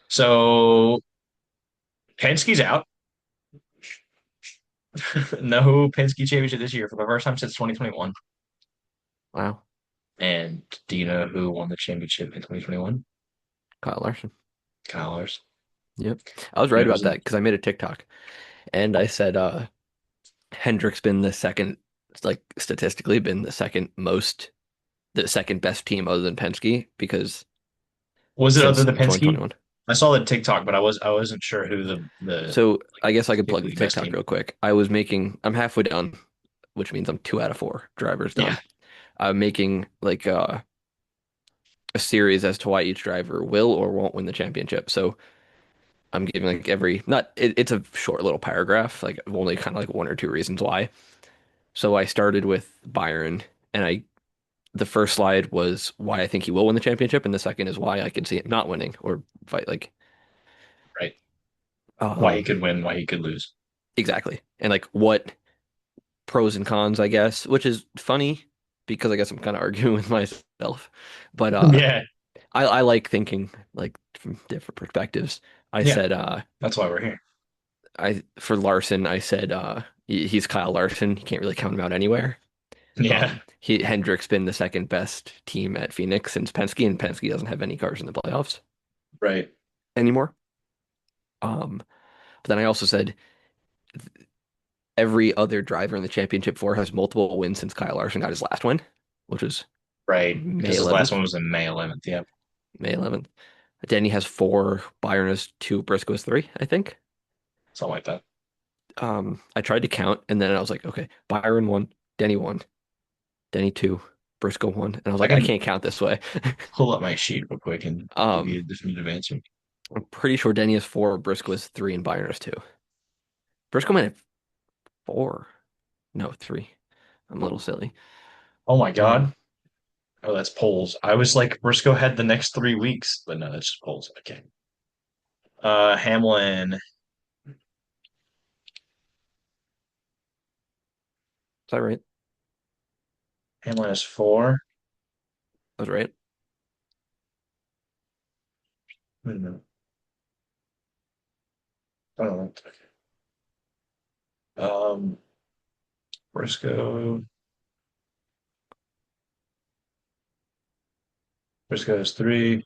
So Penske's out. No Penske championship this year for the first time since 2021. Wow. And do you know who won the championship in 2021? Kyle Larson. Kyle Larson. Yep. I was You right know who's about in? that because I made a TikTok and I said Hendrick's been the second, like statistically, been the second best team other than Penske because Was it other since than Penske? 2021. I saw the TikTok, but I wasn't sure who the So like I guess I could plug the statistically best TikTok team. real quick. I'm halfway done, which means I'm 2 out of 4 drivers Yeah. done. I'm making like a series as to why each driver will or won't win the championship. So I'm giving like every not it's a short little paragraph, like only kind of like one or two reasons why. So I started with Byron, and I the first slide was why I think he will win the championship, and the second is why I can see him not winning or fight like Right. Why he um could win, why he could lose. exactly, and like what pros and cons, I guess, which is funny because I guess I'm kind of arguing with myself, but Yeah. I like thinking like from different perspectives. I Yeah. said That's why we're here. I for Larson, I said he's Kyle Larson. You can't really count him out anywhere. Yeah. He Hendrick's been the second best team at Phoenix since Penske, and Penske doesn't have any cars in the playoffs Right. anymore. But then I also said every other driver in the championship four has multiple wins since Kyle Larson got his last win, which was Right. May Because his last 11th. one was in May 11th. Yeah. May 11th. Denny has four, Byron has two, Briscoe has three, I think. Something like that. I tried to count, and then I was like, okay, Byron won, Denny two, Briscoe one, and I was I like, I can can't count this way. pull up my sheet real quick and give you Um, a definitive answer. I'm pretty sure Denny has four, Briscoe has three, and Byron has two. Briscoe might have four. No, three. I'm a little silly. Oh my Um, God. Oh, that's polls. I was like, Briscoe had the next 3 weeks, but no, that's just polls. Okay. Hamlin. is that right? Hamlin is four. I was right. Wait a minute. Oh, no, okay. Briscoe. Briscoe is three.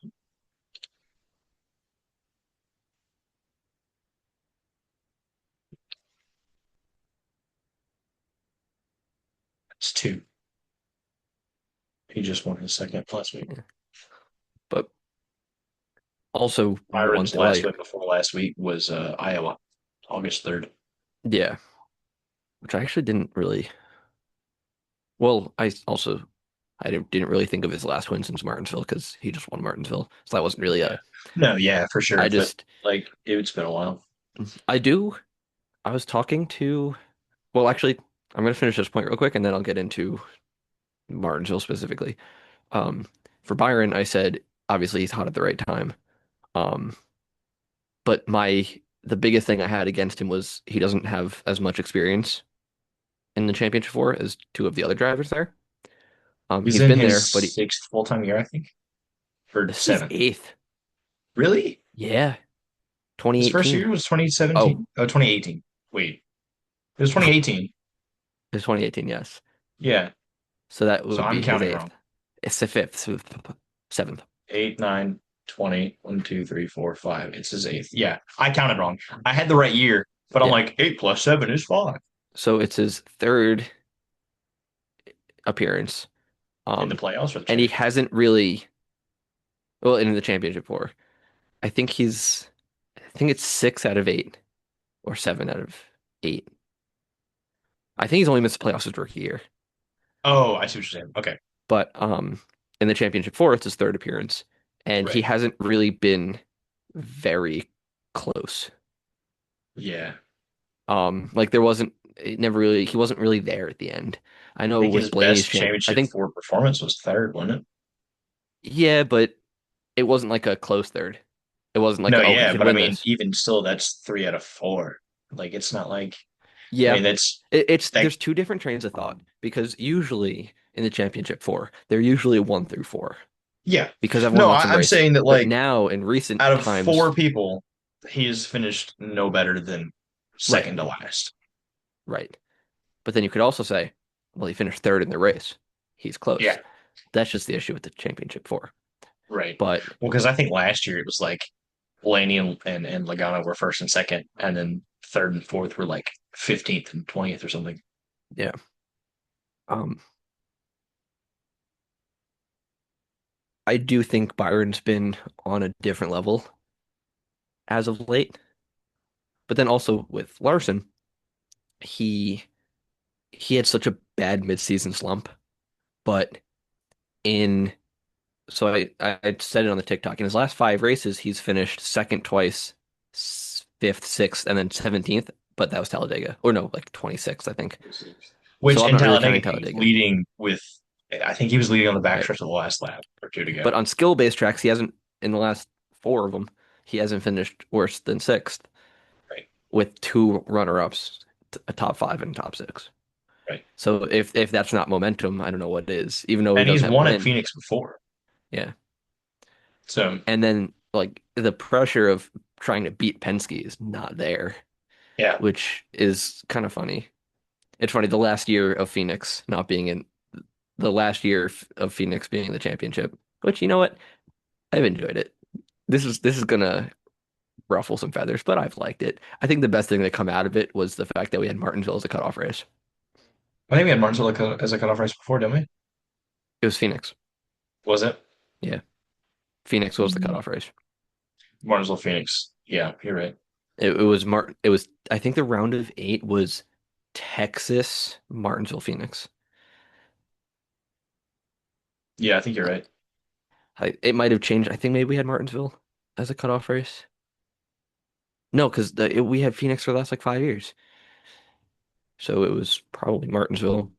It's two. He just won his second last week. Yeah. But also one Byron's thing. Well, last win before last week was Iowa, August 3rd. yeah, which I actually didn't really. Well, I didn't really think of his last win since Martinsville because he just won Martinsville, so that wasn't really Yeah. a. No, yeah, for I sure. But just like, it's been a while. I do. I was talking to. Well, actually, I'm gonna finish this point real quick and then I'll get into Martinsville specifically. Um, for Byron, I said obviously he's hot at the right time. Um, but the biggest thing I had against him was he doesn't have as much experience in the championship four as two of the other drivers there. He's He's in been his there, but sixth full-time year, I think, or this is his seventh. eighth. Really? Yeah, His first 2018. year was Oh, 2017? Oh, 2018. Wait, it was 2018. it's 2018, yes. Yeah. So that So would I'm be his counting eighth. wrong. It's the fifth, so seventh. 8, 9, 20, 1, 2, 3, 4, 5. It's his eighth. Yeah, I counted wrong. I had the right year, but I'm Yeah. like, 8 plus 7 is 5 So it's his third appearance. in the Um, playoffs or the and he championship. hasn't really, well, in the championship four. I think it's 6 out of 8 or 7 out of 8. I think he's only missed the playoffs his rookie year. Oh, I see what you're saying. Okay. But in the championship four, it's his third appearance, and he Right. hasn't really been very close. Yeah. Like there wasn't it never really he wasn't really there at the end. I I know think with his Blaney's best champ, I championship think for performance was third, wasn't it? yeah, but it wasn't like a close third. It wasn't like No, oh he yeah, could but I win mean, this. even still, that's 3 out of 4. Like, it's not like, I Yeah, mean, that's it's that. there's two different trains of thought because usually in the championship four they're usually 1 through 4. Yeah. because everyone No, wants him I'm race. saying that But like now in recent out of times, four people, he has finished no better than right, second to last. right. But then you could also say, well, he finished third in the race. He's close. Yeah, That's just the issue with the championship four. right. But Well, because I think last year it was like Blaney and Logano were first and second, and then third and fourth were like 15th and 20th or something. yeah, um, I do think Byron's been on a different level as of late. But then also with Larson, he he had such a bad midseason slump. But in so I said it on the TikTok. In his last five races, he's finished second twice, fifth, sixth, and then 17th. But that was Talladega, or no, like 26th, I think. So Which I'm in not really Talladega counting he was Talladega, leading with, I think he was leading on the right? backstretch of the last lap or two to go. But on skill-based tracks, he hasn't in the last four of them. He hasn't finished worse than sixth, Right, with two runner-ups, a top five and top six. right. So if that's not momentum, I don't know what is. Even though he And he's doesn't have a won at win, Phoenix before, yeah. so And then like the pressure of trying to beat Penske is not there, yeah, which is kind of funny. It's funny the last year of Phoenix not being in the last year of Phoenix being the championship, which you know what? I've enjoyed it. This is gonna ruffle some feathers, but I've liked it. I think the best thing that come out of it was the fact that we had Martinsville as a cutoff race. I think we had Martinsville as a cutoff race before, didn't we? It was Phoenix. Was it Yeah, Phoenix was the cutoff race. Martinsville Phoenix? Yeah, you're right. It was Martin. It was I think the round of eight was Texas, Martinsville, Phoenix. Yeah, I think you're right. It might have changed. I think maybe we had Martinsville as a cutoff race. No, because we had Phoenix for the last like 5 years, so it was probably Martinsville.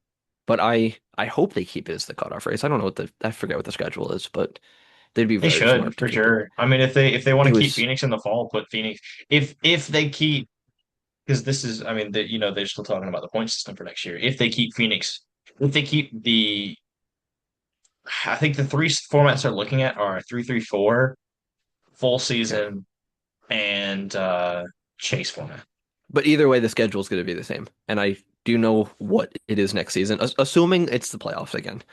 But I hope they keep it as the cutoff race. I don't know what the I forget what the schedule is, but they'd be They very should smart to for keep it. sure. I mean, if they want It to keep was Phoenix in the fall, put Phoenix. If they keep, because this is, I mean, they're still talking about the point system for next year. If they keep Phoenix, if they keep the, I think the three formats they're looking at are 3-3-4, full okay. season, and chase format. But either way, the schedule is going to be the same, and I do know what it is next season, assuming it's the playoffs again.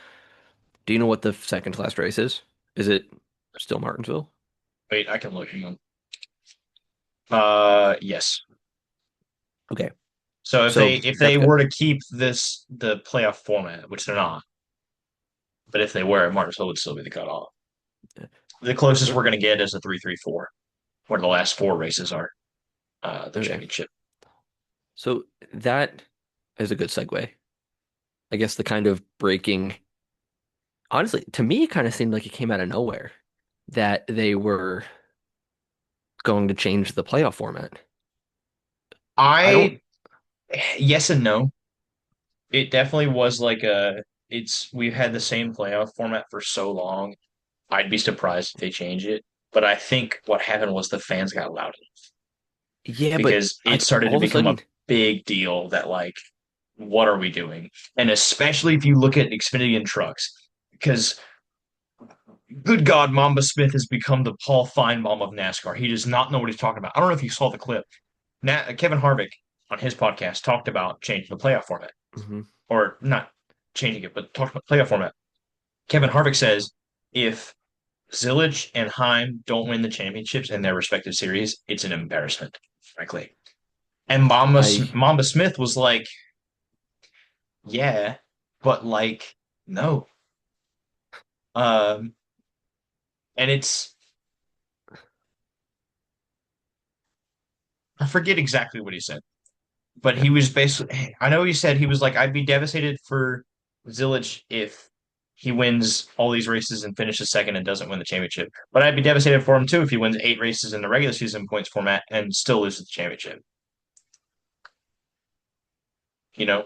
Do you know what the second to last race is? Is it still Martinsville? Wait, I can look. Hang on. Yes. Okay, So if so they that's good. were to keep the playoff format, which they're not, but if they were, Martinsville would still be the cutoff. The closest we're going to get is a 3-3-4, where the last four races are the Okay, championship. so that is a good segue. I guess the kind of breaking, honestly, to me, it kind of seemed like it came out of nowhere that they were going to change the playoff format. I don't, I Yes and no. It definitely was like we've had the same playoff format for so long. I'd be surprised if they change it. But I think what happened was the fans got loud yeah, but because it started all to of a become a sudden, big deal that like, what are we doing? And especially if you look at Xfinity and trucks, because good God, Mamba Smith has become the Paul Feinbaum of NASCAR. He does not know what he's talking about. I don't know if you saw the clip. Kevin Harvick on his podcast talked about changing the playoff format, mhm, or not changing it, but talked about playoff format. Kevin Harvick says if Zillage and Heim don't win the championships in their respective series, it's an embarrassment, frankly. And I Mamba Smith was like, yeah, but like, no. Um, and I forget exactly what he said, but yeah. he was basically, I know he said he was like, I'd be devastated for Zillage if he wins all these races and finishes second and doesn't win the championship. But I'd be devastated for him too if he wins 8 races in the regular season points format and still loses the championship, you know?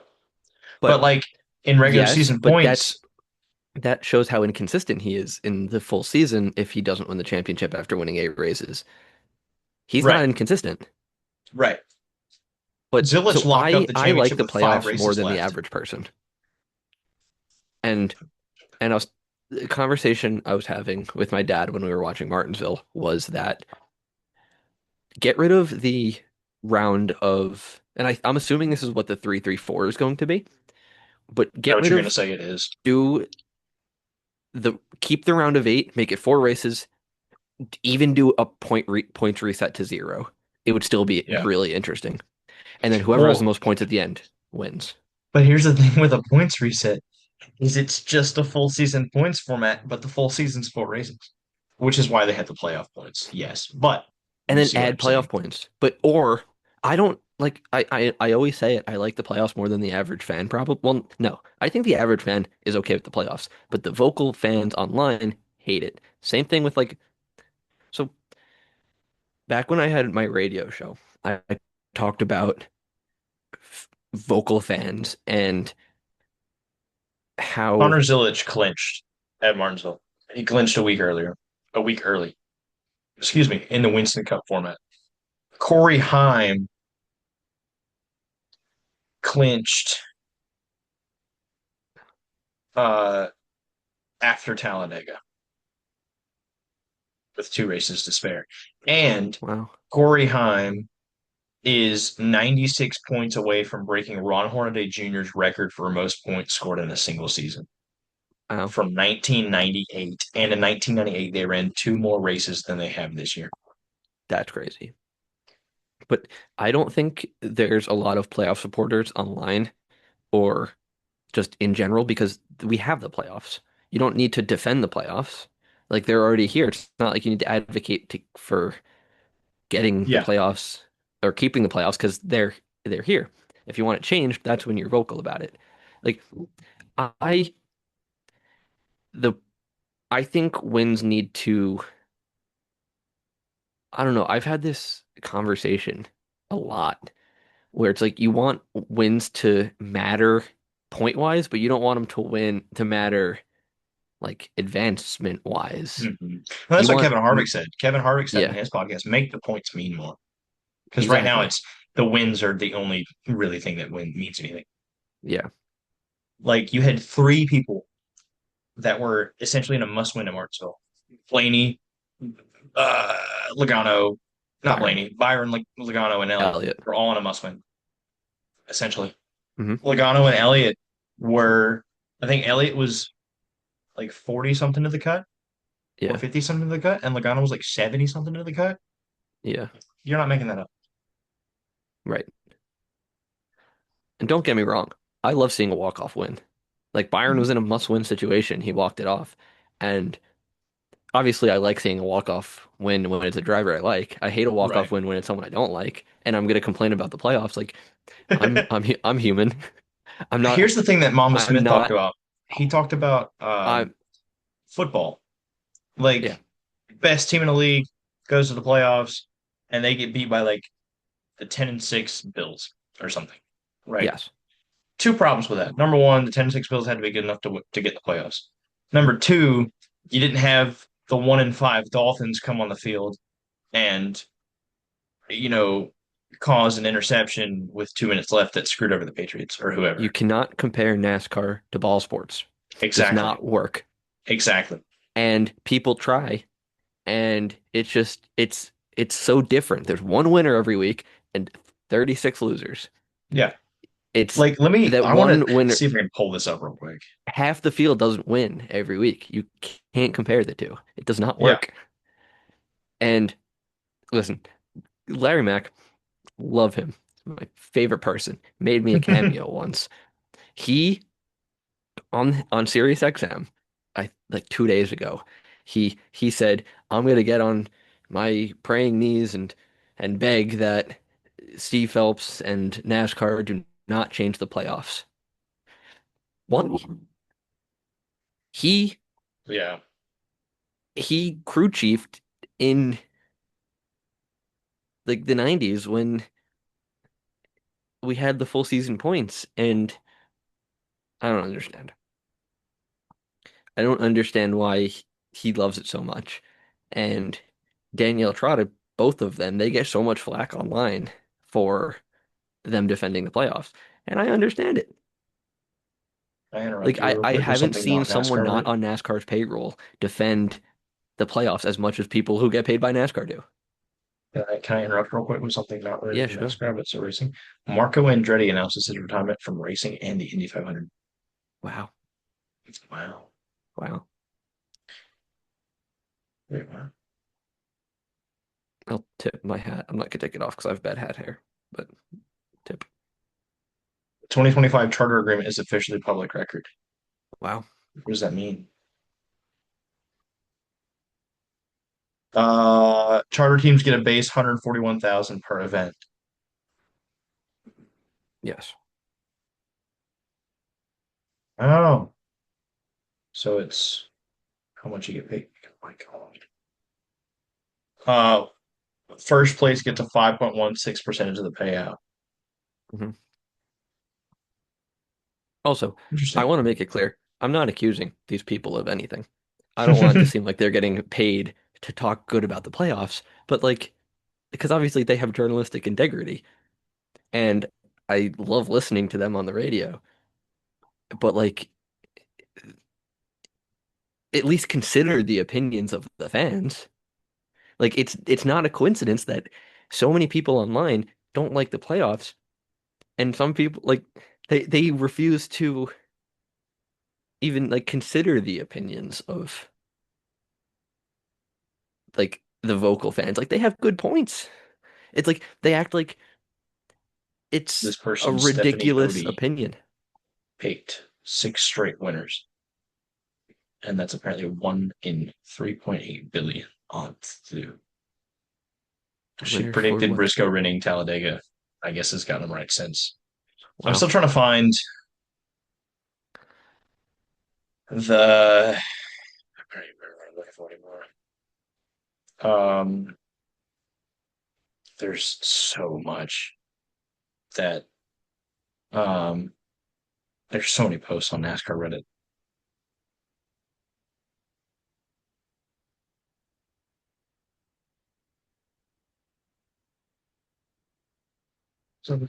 But But like in regular yes, season but points, that shows how inconsistent he is in the full season if he doesn't win the championship after winning eight races. He's not right, inconsistent. right. But Zillage so locked up I the I like championship the with five playoffs more races than the left. average person. And and I was the conversation I was having with my dad when we were watching Martinsville was that get rid of the round of, and I'm assuming this is what the 3-3-4 is going to be, but Is that get what rid you're gonna of, say it is? do keep the round of eight, make it four races, even do a points reset to zero. It would still be Yeah. really interesting. And then whoever has the Well, most points at the end wins. but here's the thing with a points reset is it's just a full season points format, but the full season's four races, which is why they had the playoff points. Yes, but And you then see what add I'm saying? playoff points. But or I don't like I always say it. I like the playoffs more than the average fan probably. Well, no. I think the average fan is okay with the playoffs, but the vocal fans online hate it. Same thing with like so back when I had my radio show, I talked about vocal fans and how Connor Zilic clinched at Martinsville. He clinched a week early. Excuse me, in the Winston Cup format. Corey Heim clinched uh, after Talladega with two races to spare. And wow, Corey Heim is 96 points away from breaking Ron Hornaday Jr.'s record for most points scored in a single season wow, from 1998. And in 1998, they ran two more races than they have this year. that's crazy. But I don't think there's a lot of playoff supporters online or just in general because we have the playoffs. You don't need to defend the playoffs. Like they're already here. It's not like you need to advocate for getting the Yeah. playoffs or keeping the playoffs because they're here. If you want it changed, that's when you're vocal about it. Like I the I think wins need to I don't know. I've had this conversation a lot where it's like you want wins to matter point wise, but you don't want them to win to matter like advancement wise. Mhm. Well, You that's what want, Kevin Harvick said. Kevin Harvick said in yeah, his podcast, make the points mean more. Because right now exactly. it's the wins are the only really thing that means anything. Yeah. Like you had three people that were essentially in a must win at Martinsville. Blaney, uh, Logano, not Byron, Blaney, Byron, Logano, and Elliott Elliott. were all in a must win, essentially. Hmm. Logano and Elliott were, I think Elliott was like 40 something to the cut or Yeah. 50 something to the cut, and Logano was like 70 something to the cut. Yeah. You're not making that up. Right. And don't get me wrong, I love seeing a walk-off win. Like Byron was in a must-win situation, he walked it off. And obviously I like seeing a walk-off win when it's a driver I like. I hate a Right. walk-off win when it's someone I don't like, and I'm gonna complain about the playoffs. Like I'm human. I'm not Here's the thing that Mama I'm Smith talked not about. He talked about I'm football. yeah. Like best team in the league goes to the playoffs, and they get beat by like the 10-6 Bills or something. Right. Yes. Two problems with that. Number one, the 10-6 Bills had to be good enough to get the playoffs. Number two, you didn't have the 1-5 Dolphins come on the field and you know cause an interception with 2 minutes left that screwed over the Patriots or You whoever. cannot compare NASCAR to ball sports. Does Exactly. not work. Exactly. And people try, and it's so different. There's one winner every week and 36 losers. Yeah. It's Like, let me, that I want one to winner, see if I can pull this up real quick. half the field doesn't win every week. You can't compare the two. It does not Yeah. work. And listen, Larry Mack, love him. My favorite person. Made me a cameo once. He on Sirius XM, I like 2 days ago, he said, I'm gonna get on my praying knees and beg that Steve Phelps and NASCAR do not change the playoffs. One, he Yeah. he crew chiefed in like the 90s when we had the full season points, and I don't understand. I don't understand why he loves it so much. And Danielle Trotta, both of them, they get so much flack online for them defending the playoffs. And I understand it. I interrupt Like you real I quick with haven't something seen not someone NASCAR not related? on NASCAR's payroll defend the playoffs as much as people who get paid by NASCAR do. Can I interrupt real quick with something not Yeah, related to sure. NASCAR, but still racing? Marco Andretti announces his retirement from racing and the Indy 500. Wow. Wow. Wow. Wait, wow. I'll tip my hat. I'm not gonna take it off because I have bad hat hair, but tip. 2025 charter agreement is officially public record. Wow. What does that mean? Charter teams get a base 141,000 per event. Yes. Oh, so it's how much you get paid. Oh my God. First place gets a 5.16% of the payout. Mhm. Also, I Interesting. want to make it clear, I'm not accusing these people of anything. I don't want it to seem like they're getting paid to talk good about the playoffs, but like, because obviously they have journalistic integrity, and I love listening to them on the radio, but like, at least consider the opinions of the fans. Like, it's not a coincidence that so many people online don't like the playoffs, and some people like they refuse to even like consider the opinions of like the vocal fans. Like they have good points. It's like they act like it's This a person, Stephanie ridiculous Odie, opinion. picked six straight winners, and that's apparently 1 in 3.8 billion odds too. She Winners for predicted what? Briscoe winning Talladega. I guess has gotten them right since. I'm Wow. still trying to find the. I'm looking for anymore. Um, there's so much that um, there's so many posts on NASCAR Reddit. So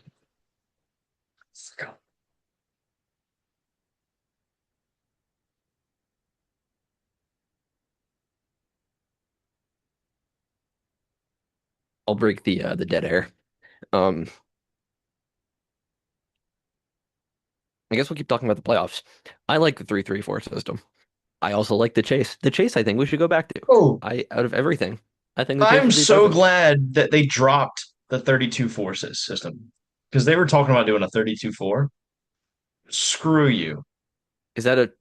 I'll break the dead air. Um, I guess we'll keep talking about the playoffs. I like the 3-3-4 system. I also like the chase. The chase I think we should go back to. Oh, I out of everything, I think the chase I'm would be so perfect. glad that they dropped the 32 forces system because they were talking about doing a 32-4. Screw you. Is that a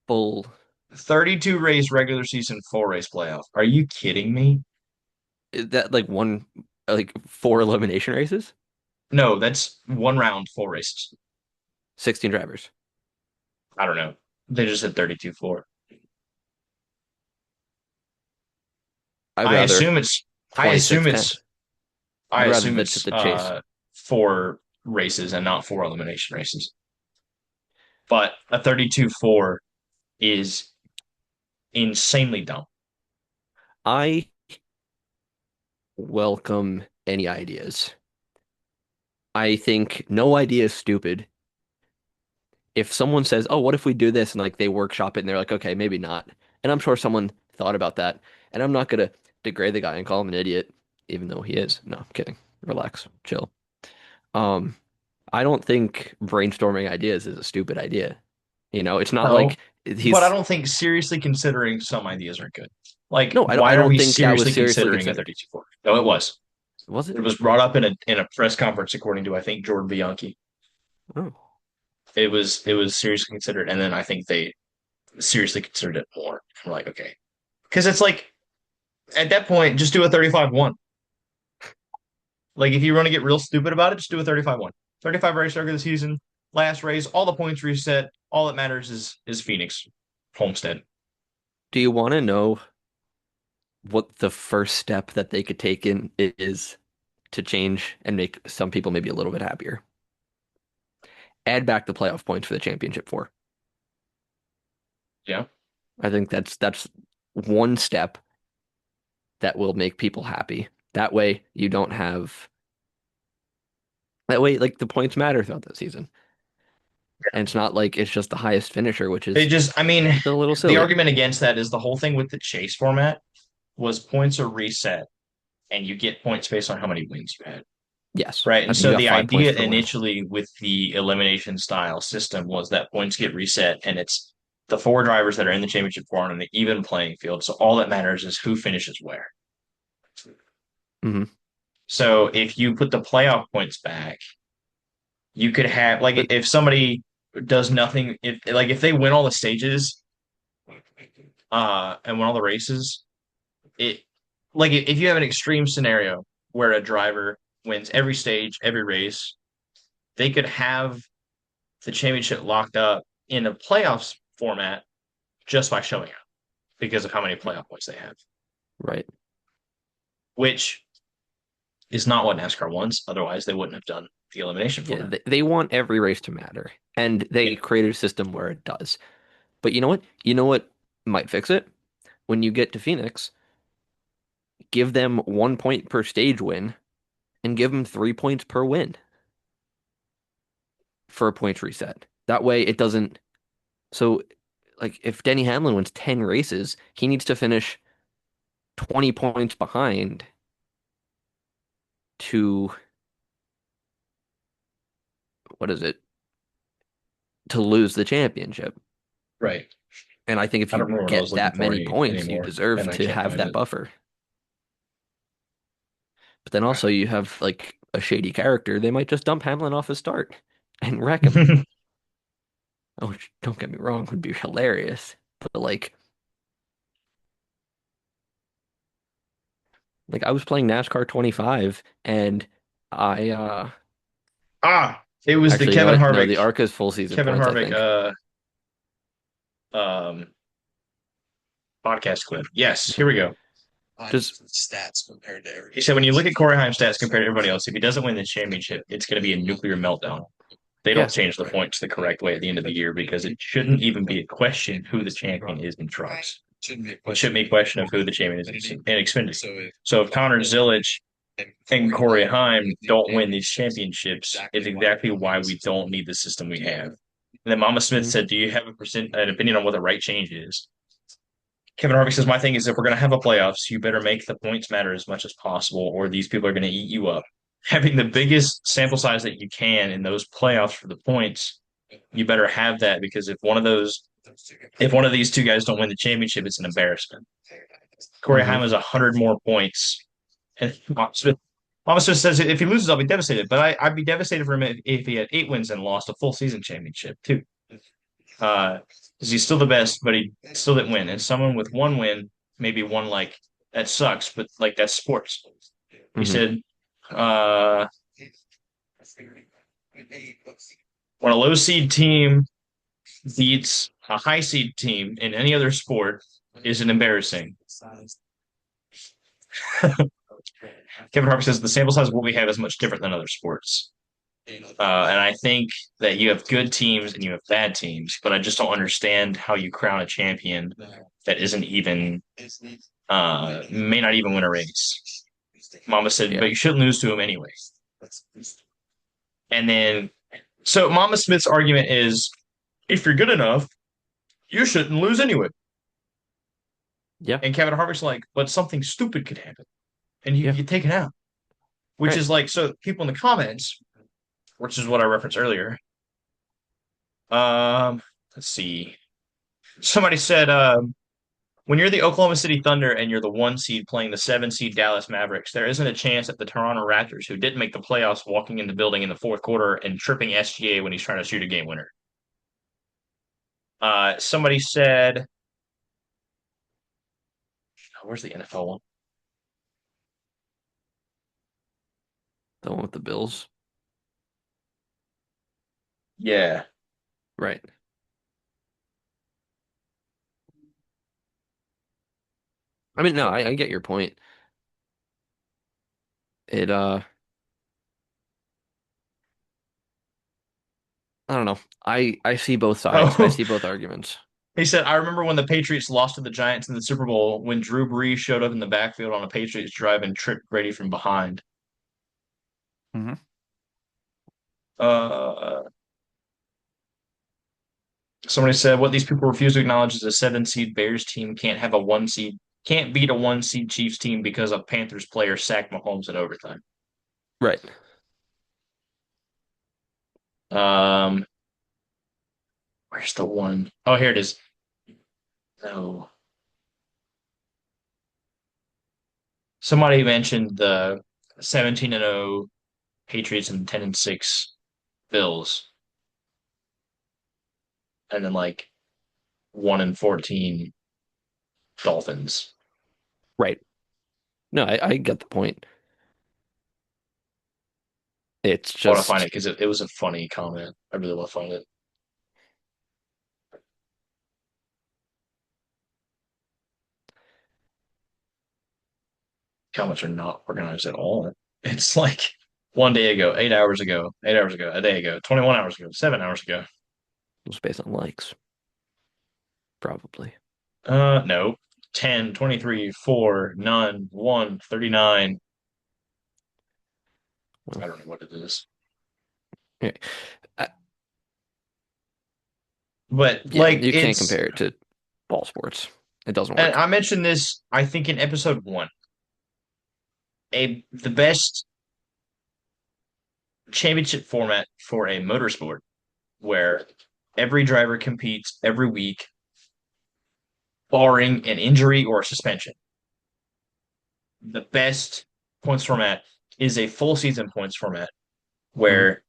full 32 race regular season, 4 race playoff. Are you kidding me? is that like one like four elimination races? No, that's one round, 4 races. 16 drivers. I don't know. They just said 32-4. I'd I rather assume it's I assume 26-10. it's I I'd rather assume that's it's the chase. 4 races and not 4 elimination races. But a 32-4 is insanely dumb. I welcome any ideas. I think no idea is stupid. If someone says, "Oh, what if we do this?" and like they workshop it and they're like, "Okay, maybe not." And I'm sure someone thought about that. And I'm not gonna degrade the guy and call him an idiot, even though he is. No, I'm kidding. Relax, chill. Um, I don't think brainstorming ideas is a stupid idea. It's not No, like but I he's don't think seriously considering some ideas are good. Like, no, I why are don't we think that was seriously seriously considering a considered. 32-4? No, it was. Was it? It was brought up in a press conference, according to I think Jordan Bianchi. Oh, It was seriously considered, and then I think they seriously considered it more. I'm like, okay, because it's like at that point, just do a 35-1. Like if you want to get real stupid about it, just do a 35-1. 35 race start of the season, last race, all the points reset. All that matters is Phoenix, Homestead. do you want to know what the first step that they could take in is to change and make some people maybe a little bit happier? Add back the playoff points for the championship four. Yeah. I think that's one step that will make people happy. That way you don't have that way like the points matter throughout the season. And it's not like it's just the highest finisher, which It is just, I mean, a little the silly. argument against that is the whole thing with the chase format was points are reset and you get points based on how many wins you had. Yes. Right. I And think you so got the 5 points idea per win. initially with the elimination style system was that points get reset and it's the four drivers that are in the championship four on an even playing field. So all that matters is who finishes where. Hmm. So if you put the playoff points back, you could have like But if somebody does nothing, if they win all the stages and win all the races, it like if you have an extreme scenario where a driver wins every stage, every race, they could have the championship locked up in a playoffs format just by showing up because of how many playoff points they have, right. which is not what NASCAR wants. Otherwise, they wouldn't have done the elimination Yeah, format. they want every race to matter. And Yeah. they created a system where it does. But you know what? You know what might fix it? When you get to Phoenix, give them 1 point per stage win and give them 3 points per win for a points reset. That way it doesn't. So, like, if Denny Hamlin wins 10 races, he needs to finish 20 points behind to, what is it, to lose the championship. Right. And I think if I don't you remember what I was get looking that for many points, you anymore, deserve and I to can't have find that it. buffer. But then also you have like a shady character. They might just dump Hamlin off his start and wreck him. Oh, which, don't get me wrong, would be hilarious. But like I was playing NASCAR 25 and I It was the actually, you know Kevin what? No, Harvick, the ARCA is full season Kevin points, I Harvick, think. um, podcast clip. Yes, here we go. Just He said, when you look at Corey Heim's stats compared to everybody else, if he doesn't win the championship, it's going to be a nuclear meltdown. They don't yeah, change the points the correct way at the end of the year because it shouldn't even be a question who the champion is in trucks. It should be a question of who the champion is in Xfinity. So if Connor Zilic and Corey Heim don't win these championships, it's exactly why we don't need the system we have. And then Mama Smith mhm, said, "Do you have an opinion on what the right change is?" Kevin Harvick says, "My thing is if we're going to have a playoffs, you better make the points matter as much as possible, or these people are going to eat you up. Having the biggest sample size that you can in those playoffs for the points, you better have that because if one of these two guys don't win the championship, it's an embarrassment." Corey mhm, Heim has 100 more points, and Mama Smith says if he loses, I'll be devastated. But I'd be devastated for him if he had 8 wins and lost a full season championship too. Because he's still the best, but he still didn't win. And someone with one win, maybe one like that sucks, but like that's sports. He mhm. said, uh, when a low seed team beats a high seed team in any other sport, is it embarrassing? Kevin Harvick says the sample size of what we have is much different than other sports. And I think that you have good teams and you have bad teams, but I just don't understand how you crown a champion that isn't even may not even win a race. Mama said, but Yeah. you shouldn't lose to him anyway. And then, so Mama Smith's argument is, if you're good enough, you shouldn't lose anyway. Yeah. And Kevin Harvick's like, but something stupid could happen, and you Yeah. get taken out. Which Right. is like, so people in the comments, which is what I referenced earlier. Let's see. Somebody said, when you're the Oklahoma City Thunder and you're the 1 seed playing the 7 seed Dallas Mavericks, there isn't a chance that the Toronto Raptors, who didn't make the playoffs, walking in the building in the fourth quarter and tripping SGA when he's trying to shoot a game winner. Somebody said, oh, where's the NFL one? The one with the Bills. Yeah. Right. I mean, no, I get your point. It I don't know. I see both sides. I Oh, see both arguments. he said, I remember when the Patriots lost to the Giants in the Super Bowl when Drew Brees showed up in the backfield on a Patriots drive and tripped Brady from behind. Hmm. Uh, Somebody said what these people refuse to acknowledge is a 7 seed Bears team can't beat a 1 seed Chiefs team because a Panthers player sacked Mahomes in overtime. Right. Um, where's the one? Oh, here it is. No. Somebody mentioned the 17-0 Patriots and 10-6 Bills, and then like 1-14 Dolphins. Right. No, I get the point. It's I want to find it just because it was a funny comment. I really want to find it. Comments are not organized at all. It's like 1 day ago, 8 hours ago, 8 hours ago, a day ago, 21 hours ago, 7 hours ago. it's based on likes, probably. No. 10, 23, 4, none, 1, 39. Well, I don't know what it is. yeah, But yeah, like you can't it's compare it to ball sports. It doesn't and work. I mentioned this, I think in episode one. The best championship format for a motorsport where every driver competes every week, barring an injury or a suspension. The best points format is a full season points format Hmm. where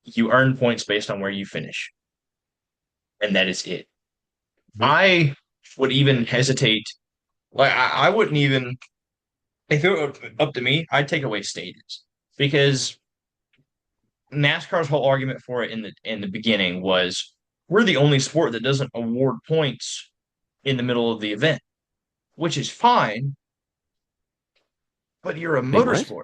you earn points based on where you finish, and that is it. Hmm. I would even hesitate, like I wouldn't even if it were up to me, I'd take away stages because NASCAR's whole argument for it in the beginning was we're the only sport that doesn't award points in the middle of the event, which is fine, but you're a Wait, what? motorsport.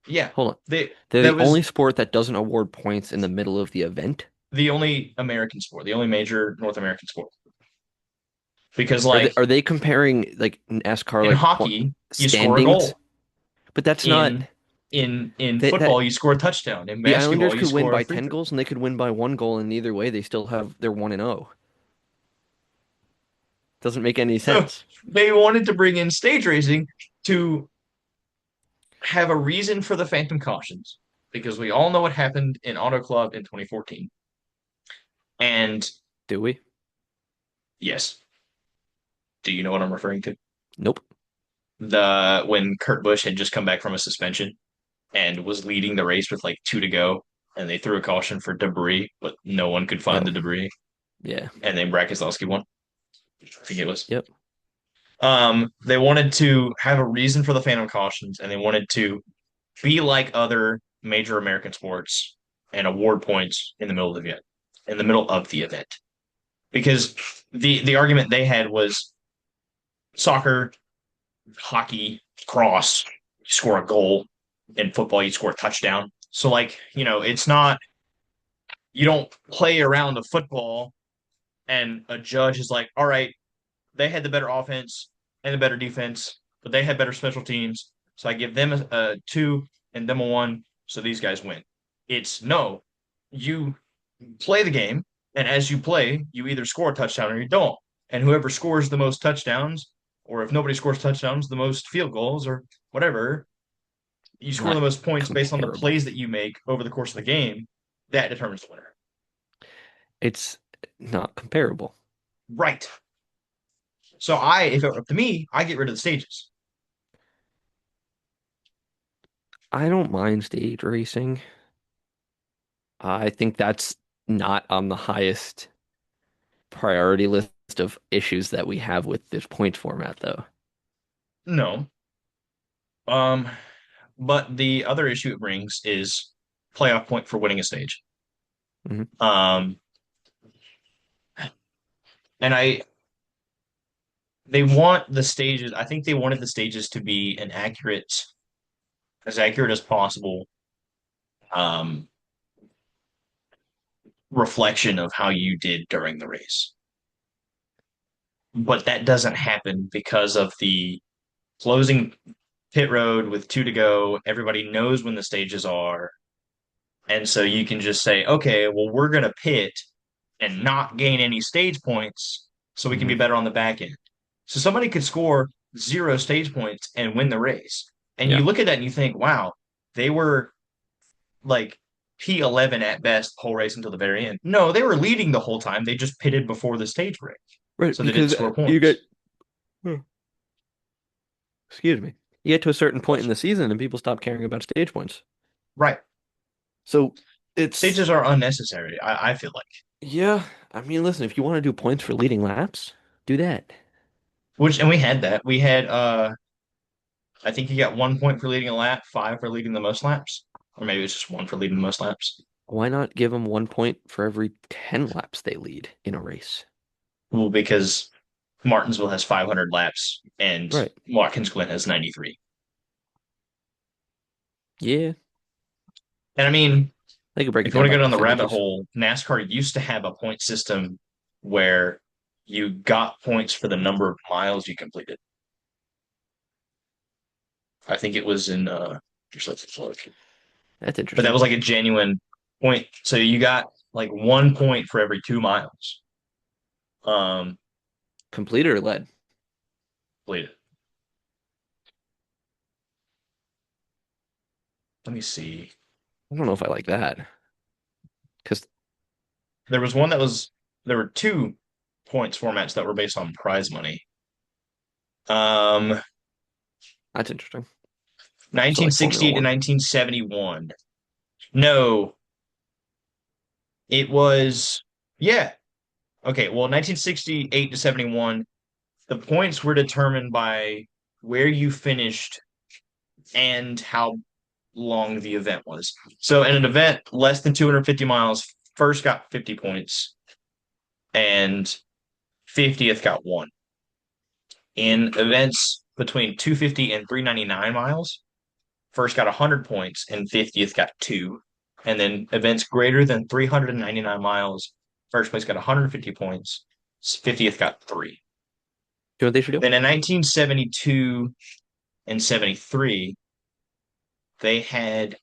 Yeah, Hold on. they They're that the only was sport that doesn't award points in the middle of the event. the only American sport, the only major North American sport. Because Are they like are they comparing like NASCAR in like point hockey, you score a standings? goal. But that's not In that football, you score a touchdown. In the Islanders basketball, you could win score a by free 10 throw. goals and they could win by 1 goal, and either way they still have they're 1-0. Doesn't make any So sense. they wanted to bring in stage racing to have a reason for the phantom cautions because we all know what happened in Auto Club in 2014. And Do we? yes, do you know what I'm referring to? Nope. The when Kurt Busch had just come back from a suspension and was leading the race with like 2 to go, and they threw a caution for debris, but no one could find Oh, the debris, yeah. and then Brad Keselowski won. I think it was. Yep. They wanted to have a reason for the phantom cautions, and they wanted to be like other major American sports and award points in the middle of the event. In the middle of the event, because the argument they had was soccer, hockey, cross, you score a goal. In football, you score a touchdown. So like, it's not you don't play around the football and a judge is like, all right, they had the better offense and the better defense, but they had better special teams. So I give them a two and them a one. So these guys win. It's no, you play the game, and as you play, you either score a touchdown or you don't. And whoever scores the most touchdowns, or if nobody scores touchdowns, the most field goals or whatever, you score the Not most points based on the comparable. plays that you make over the course of the game. That determines the winner. It's not comparable. Right. So if it were up to me, I get rid of the stages. I don't mind stage racing. I think that's not on the highest priority list of issues that we have with this points format, though. No. Um, but the other issue it brings is playoff point for winning a stage. Hmm. Um, and they want the stages. I think they wanted the stages to be as accurate as possible, um, reflection of how you did during the race. But that doesn't happen because of the closing pit road with 2 to go. Everybody knows when the stages are. And so you can just say, okay, well, we're going to pit and not gain any stage points so we can be Hmm. better on the back end. So somebody could score 0 stage points and win the race. And Yeah. you look at that and you think, wow, they were like P11 at best whole race until the very end. No, they were leading the whole time. They just pitted before the stage break. Right, So they didn't because score you get, points. hmm, excuse me, you get to a certain point in the season and people stop caring about stage points. Right. So it's, Stages are unnecessary, I feel like. yeah, I mean, listen, if you want to do points for leading laps, do that. Which and we had that. We had I think you got 1 point for leading a lap, 5 for leading the most laps. Or maybe it's just one for leading the most laps. Why not give them 1 point for every 10 laps they lead in a race? Well, because Martinsville has 500 laps and Right. Watkins Glen has 93. Yeah, And I mean, they could break it if you down want to by go down the rabbit percentages. hole, NASCAR used to have a point system where you got points for the number of miles you completed. I think it was in just let's look. That's But that interesting. was like a genuine point. So you got like 1 point for every 2 miles. Um Completed or led? completed. Let me see. I don't know if I like that because There was one that was there were 2 points formats that were based on prize money. Um that's interesting. So like Formula 1968 to One. 1971. No, it was yeah. Okay, well 1968 to 71, the points were determined by where you finished and how long the event was. So in an event less than 250 miles, first got 50 points and 50th got 1. In events between 250 and 399 miles, first got 100 points and 50th got 2. And then events greater than 399 miles, first place got 150 points, 50th got 3. You know what they should do? Then in 1972 and 73, they had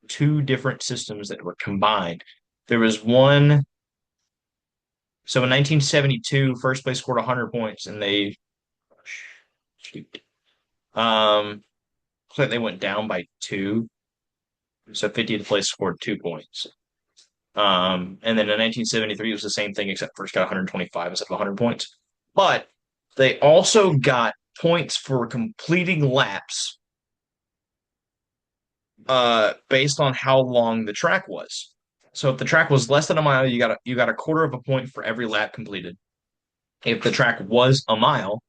two different systems that were combined. There was one, so in 1972, first place scored 100 points and they, shoot, looks like they went down by 2. So 50th place scored 2 points. And then in 1973, it was the same thing, except first got 125 instead of 100 points. But they also got points for completing laps based on how long the track was. So if the track was less than a mile, you got a quarter of a point for every lap completed. If the track was a mile,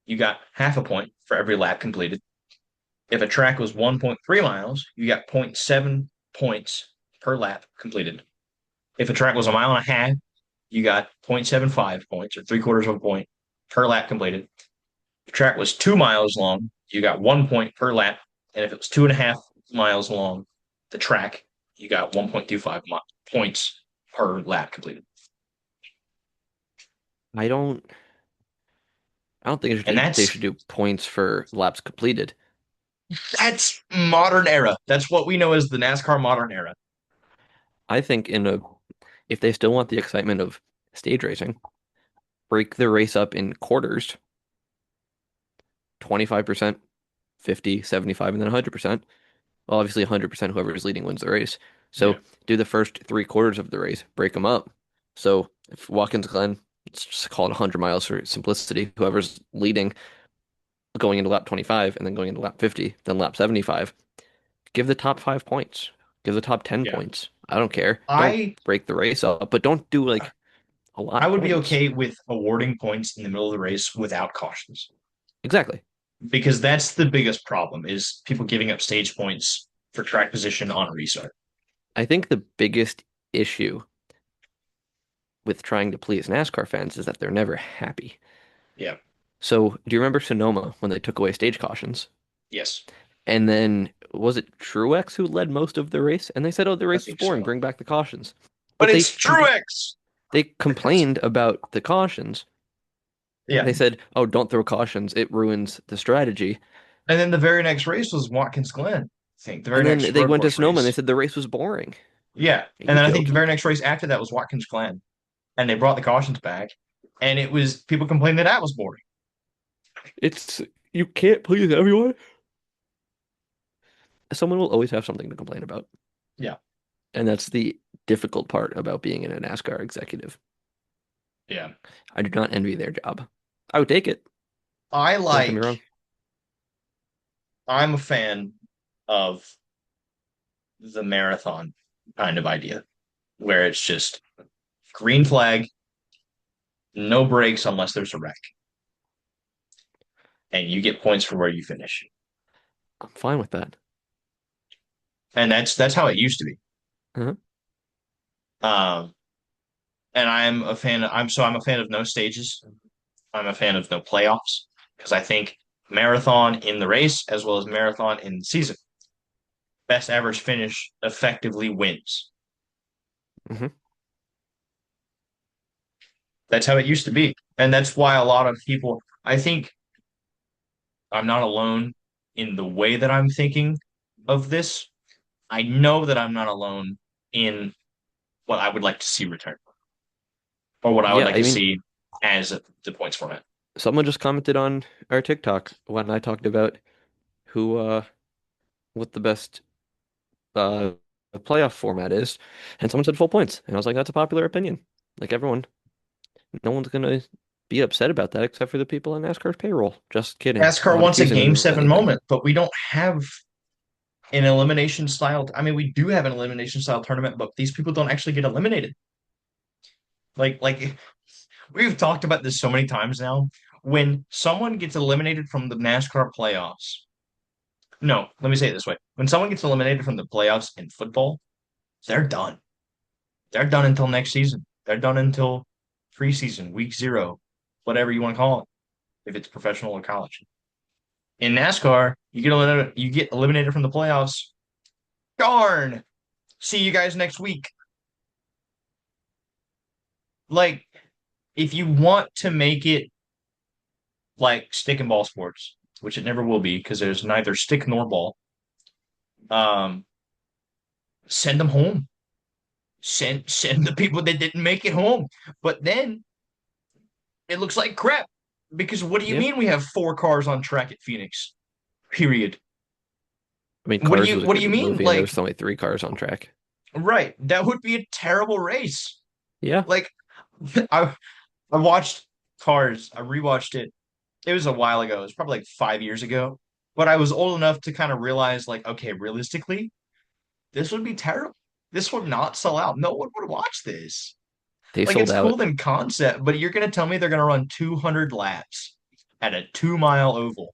you got half a point for every lap completed. If a track was 1.3 miles, you got zero point 0.7 points per lap completed. If a track was a mile and a half, you got 0.75 points or three quarters of a point per lap completed. If the track was 2 miles long, you got 1 point per lap. And if it was 2.5 miles long, the track, you got 1.25 points per lap completed. I don't. I don't think And they should do points for laps completed. that's modern era. That's what we know as the NASCAR modern era. I think if they still want the excitement of stage racing, break the race up in quarters, 25%, 50, 75, and then 100%. Well, obviously 100% whoever is leading wins the race. Yeah. So do the first 3 quarters of the race, break them up. So if Watkins Glen, let's just call it 100 miles for simplicity, whoever's leading going into lap 25 and then going into lap 50, then lap 75, give the top 5 points, give the top 10 Yeah. points. I don't care. Don't I break the race up, but don't do like a lot I of would be points. okay with awarding points in the middle of the race without cautions Exactly. because that's the biggest problem is people giving up stage points for track position on a restart. I think the biggest issue with trying to please NASCAR fans is that they're never happy. Yeah. So, do you remember Sonoma when they took away stage cautions? Yes. And then was it Truex who led most of the race? And they said, "Oh, the I race was think boring. so. Bring back the cautions." But But it's Truex. they complained about the cautions. Yeah. They said, "Oh, don't throw cautions. It ruins the strategy." And then the very next race was Watkins Glen. I think the very And then next they road went to course Sonoma and they race. said the race was boring. Yeah. Are And you then I think the joking? very next race after that was Watkins Glen. and they brought the cautions back, and it was people complained that that was boring. It's you can't please everyone. Someone will always have something to complain about. Yeah, And that's the difficult part about being in a NASCAR executive. yeah. I do not envy their job. I would take it. I Don't get me like. wrong. I'm a fan of the marathon kind of idea, where it's just green flag, no breaks unless there's a wreck, and you get points for where you finish. I'm fine with that. And that's how it used to be. Uh-huh. Um, and I'm a fan of no stages. I'm a fan of no playoffs because I think marathon in the race as well as marathon in the season, best average finish effectively wins. Hmm. That's how it used to be. And that's why a lot of people, I think I'm not alone in the way that I'm thinking of this. I know that I'm not alone in what I would like to see return or what I would Yeah, like I to mean, see as the points format. someone just commented on our TikTok when I talked about who what the best uh playoff format is, and someone said full points. And I was like, that's a popular opinion. Like everyone, no one's gonna be upset about that except for the people on NASCAR's payroll. Just kidding. NASCAR Not wants a accusing them game of seven anything. moment, but we don't have an elimination style. I mean, we do have an elimination style tournament, but these people don't actually get eliminated. Like we've talked about this so many times now. When someone gets eliminated from the NASCAR playoffs, no, let me say it this way. When someone gets eliminated from the playoffs in football, they're done. They're done until next season. They're done until preseason, week zero, whatever you want to call it, if it's professional or college. In NASCAR, you get eliminated from the playoffs. Darn. See you guys next week. Like, if you want to make it like stick and ball sports, which it never will be because there's neither stick nor ball, um, send them home. Send the people that didn't make it home. But then it looks like crap. Because what do you Yeah. mean we have four cars on track at Phoenix? Period. I mean, Cars was a What do good you mean? movie, and there was only three cars on track. Right, that would be a terrible race. Yeah, Like I I watched Cars, I rewatched it. It was a while ago. It was probably like 5 years ago. But I was old enough to kind of realize, like, okay, realistically, this would be terrible. This would not sell out. No one would watch this. they Like, sold it's out. cool in concept, but you're gonna tell me they're gonna run 200 laps at a 2 mile oval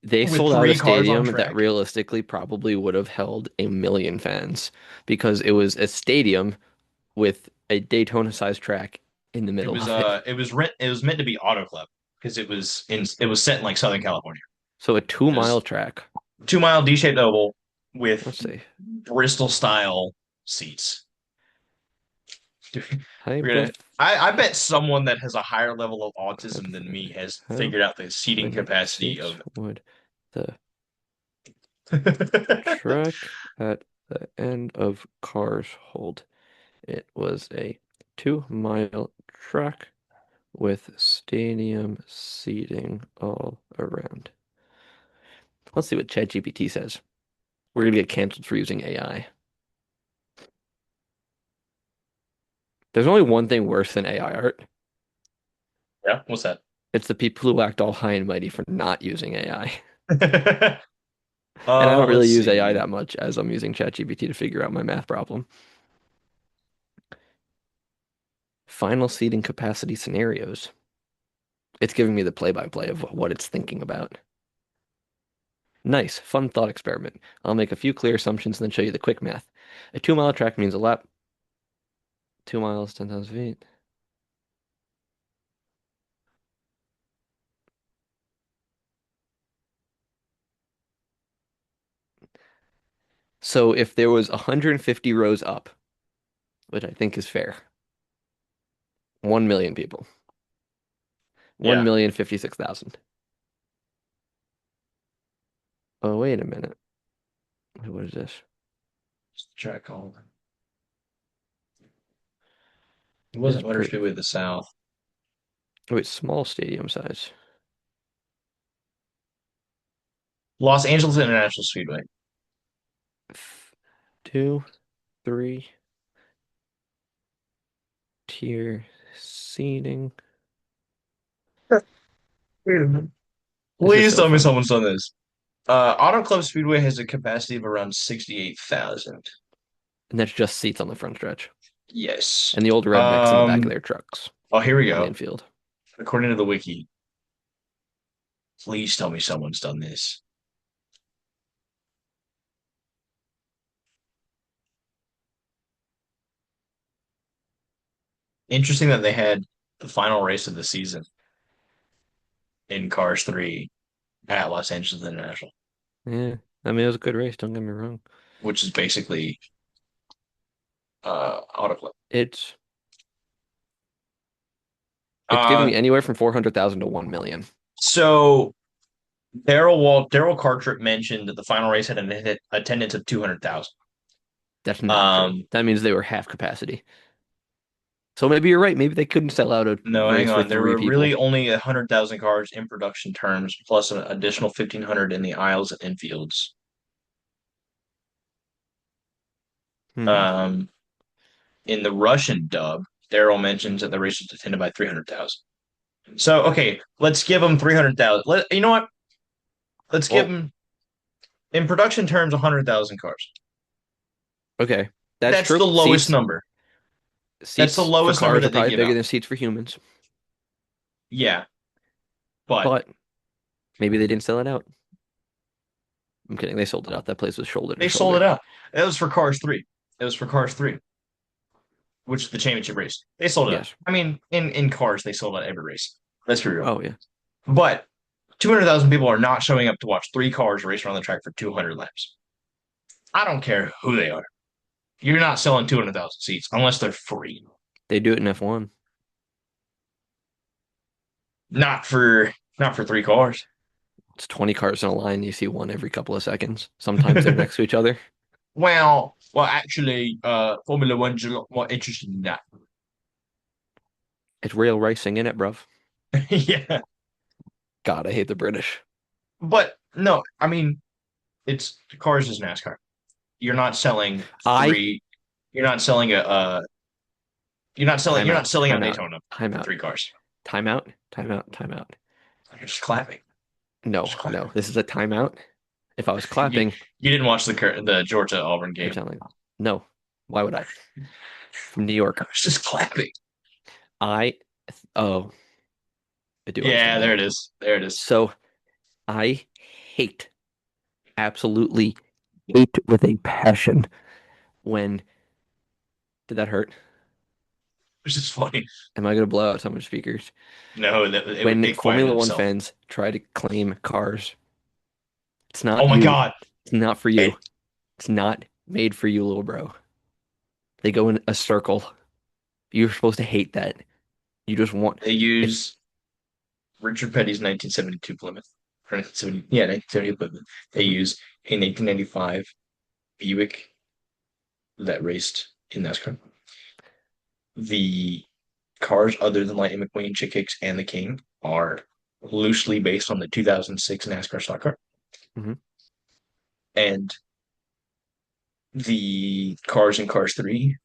They with sold out a three cars on stadium that track. realistically probably would have held 1 million fans because it was a stadium with a Daytona-sized track in the middle of it. It was meant to be Auto Club because it was set in like Southern California. So a 2 mile Just track. 2 mile D-shaped oval with Let's see. Bristol style seats. We're Type gonna. of I bet someone that has a higher level of autism than me advert. has How figured out the seating many capacity seats of. would the track at the end of Cars hold? It was a 2 mile track with stadium seating all around. Let's see what ChatGPT says. We're gonna get canceled for using AI. There's only one thing worse than AI art. Yeah, what's that? It's the people who act all high and mighty for not using AI. And I don't Let's really use AI see. that much as I'm using ChatGPT to figure out my math problem. Final seating capacity scenarios. It's giving me the play-by-play of what it's thinking about. Nice, fun thought experiment. I'll make a few clear assumptions and then show you the quick math. A 2 mile track means a lap, 2 miles, 10,000 feet. So if there was 150 rows up, which I think is fair, 1 million people, Yeah. 1,056,000. Oh, wait a minute. What is this? Track all. It It is wasn't Winter pretty. Speedway of the South. Oh, it's small stadium size. Los Angeles International Speedway, Two, three tier seating. wait a minute. This is Please so tell me funny. someone's done this. Auto Club Speedway has a capacity of around 68,000. And that's just seats on the front stretch. Yes. And the old rednecks in the back of their trucks Oh, here we on the go. infield. According to the wiki, please tell me someone's done this. Interesting that they had the final race of the season in Cars 3 at Los Angeles International, Yeah. I mean, it was a good race, don't get me wrong. which is basically Auto Club. It's giving Uh, me anywhere from 400,000 to 1 million. so Daryl Cartrip mentioned that the final race had an attendance of 200,000. That's not true. Um, That means they were half capacity. So maybe you're right. Maybe they couldn't sell out a no, hang race on. with There three were really people. only 100,000 cars in production terms, plus an additional 1,500 in the aisles and infields. Hmm. Um, in the Russian dub, Daryl mentions that the race was attended by 300,000. So, okay, let's give them 300,000. You know what? Let's give Well, them, in production terms, 100,000 cars. okay. That's That's the true. lowest number. That's the Seats for lowest number cars are that they probably give bigger out. than seats for humans, Yeah, but but maybe they didn't sell it out. I'm kidding. They sold it out. That place was shoulder to they sold it shoulder. out. That was for Cars 3. It was for Cars 3, which is the championship race. They sold it out. Yes. I mean, in Cars, they sold out every race. Let's be real. Oh, yeah. But 200,000 people are not showing up to watch three cars race around the track for 200 laps. I don't care who they are. You're not selling 200,000 seats unless they're free. They do it in F1. Not for not for three cars. It's 20 cars in a line. You see one every couple of seconds. Sometimes they're next to each other. Actually, Formula One's a lot more interesting than that. It's real racing in it, bruv. Yeah, God, I hate the British. but no, I mean, it's cars is NASCAR. You're not selling I three. You're not selling You're not selling. time You're not out, selling out time out, Daytona time for out, three cars. time out, time out, time out. You're just clapping. No, Just clapping. no, this is a timeout. If I was You clapping, you didn't watch the Georgia Auburn you're game. telling no. Why would I? From New I York. was just clapping. I oh, I do Yeah, understand there that. it is. There it is. So I hate, absolutely hate with a passion when did that hurt? Which is funny. Am I gonna blow out someone's speakers? No, When it quieted Formula One itself. fans try to claim cars, it's Oh not my you. God. It's not for It, you. It's not made for you, little bro. They go in a circle. You're supposed to hate that. You just want they if use Richard Petty's 1972 Plymouth. Or 1970, yeah, 1970 Plymouth. They Mhm. use a 1995 Buick that raced in NASCAR. The cars other than Lightning McQueen, Chick Hicks, and the King are loosely based on the 2006 NASCAR stock car. Mhm. And the cars in Cars 3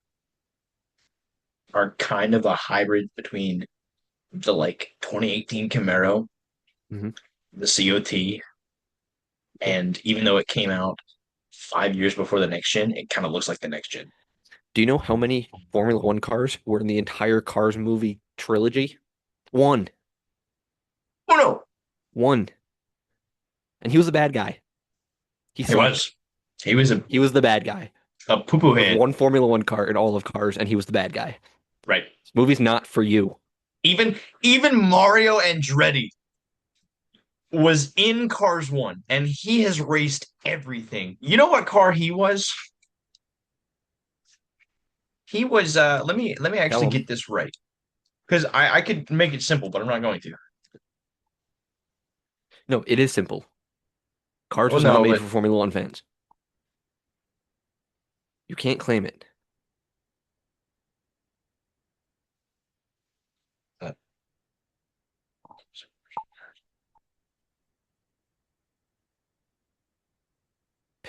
are kind of a hybrid between the 2018 Camaro, Mhm. the COT, and even though it came out 5 years before the next gen, it kind of looks like the next gen. Do you know how many Formula One cars were in the entire Cars movie trilogy? One. Oh no, One. And he was the bad guy. He he sucked. was. He was He was the bad guy. a poo poo There was head, one Formula One car in all of Cars, and he was the bad guy. right? This movie's not for you. Even Mario Andretti was in Cars 1, and he has raced everything. You know what car he was? He was let me Tell actually him. get this right. Because I could make it simple, but I'm not going to. No, it is simple. Cars Well, was not no, made but for Formula One fans. You can't claim it.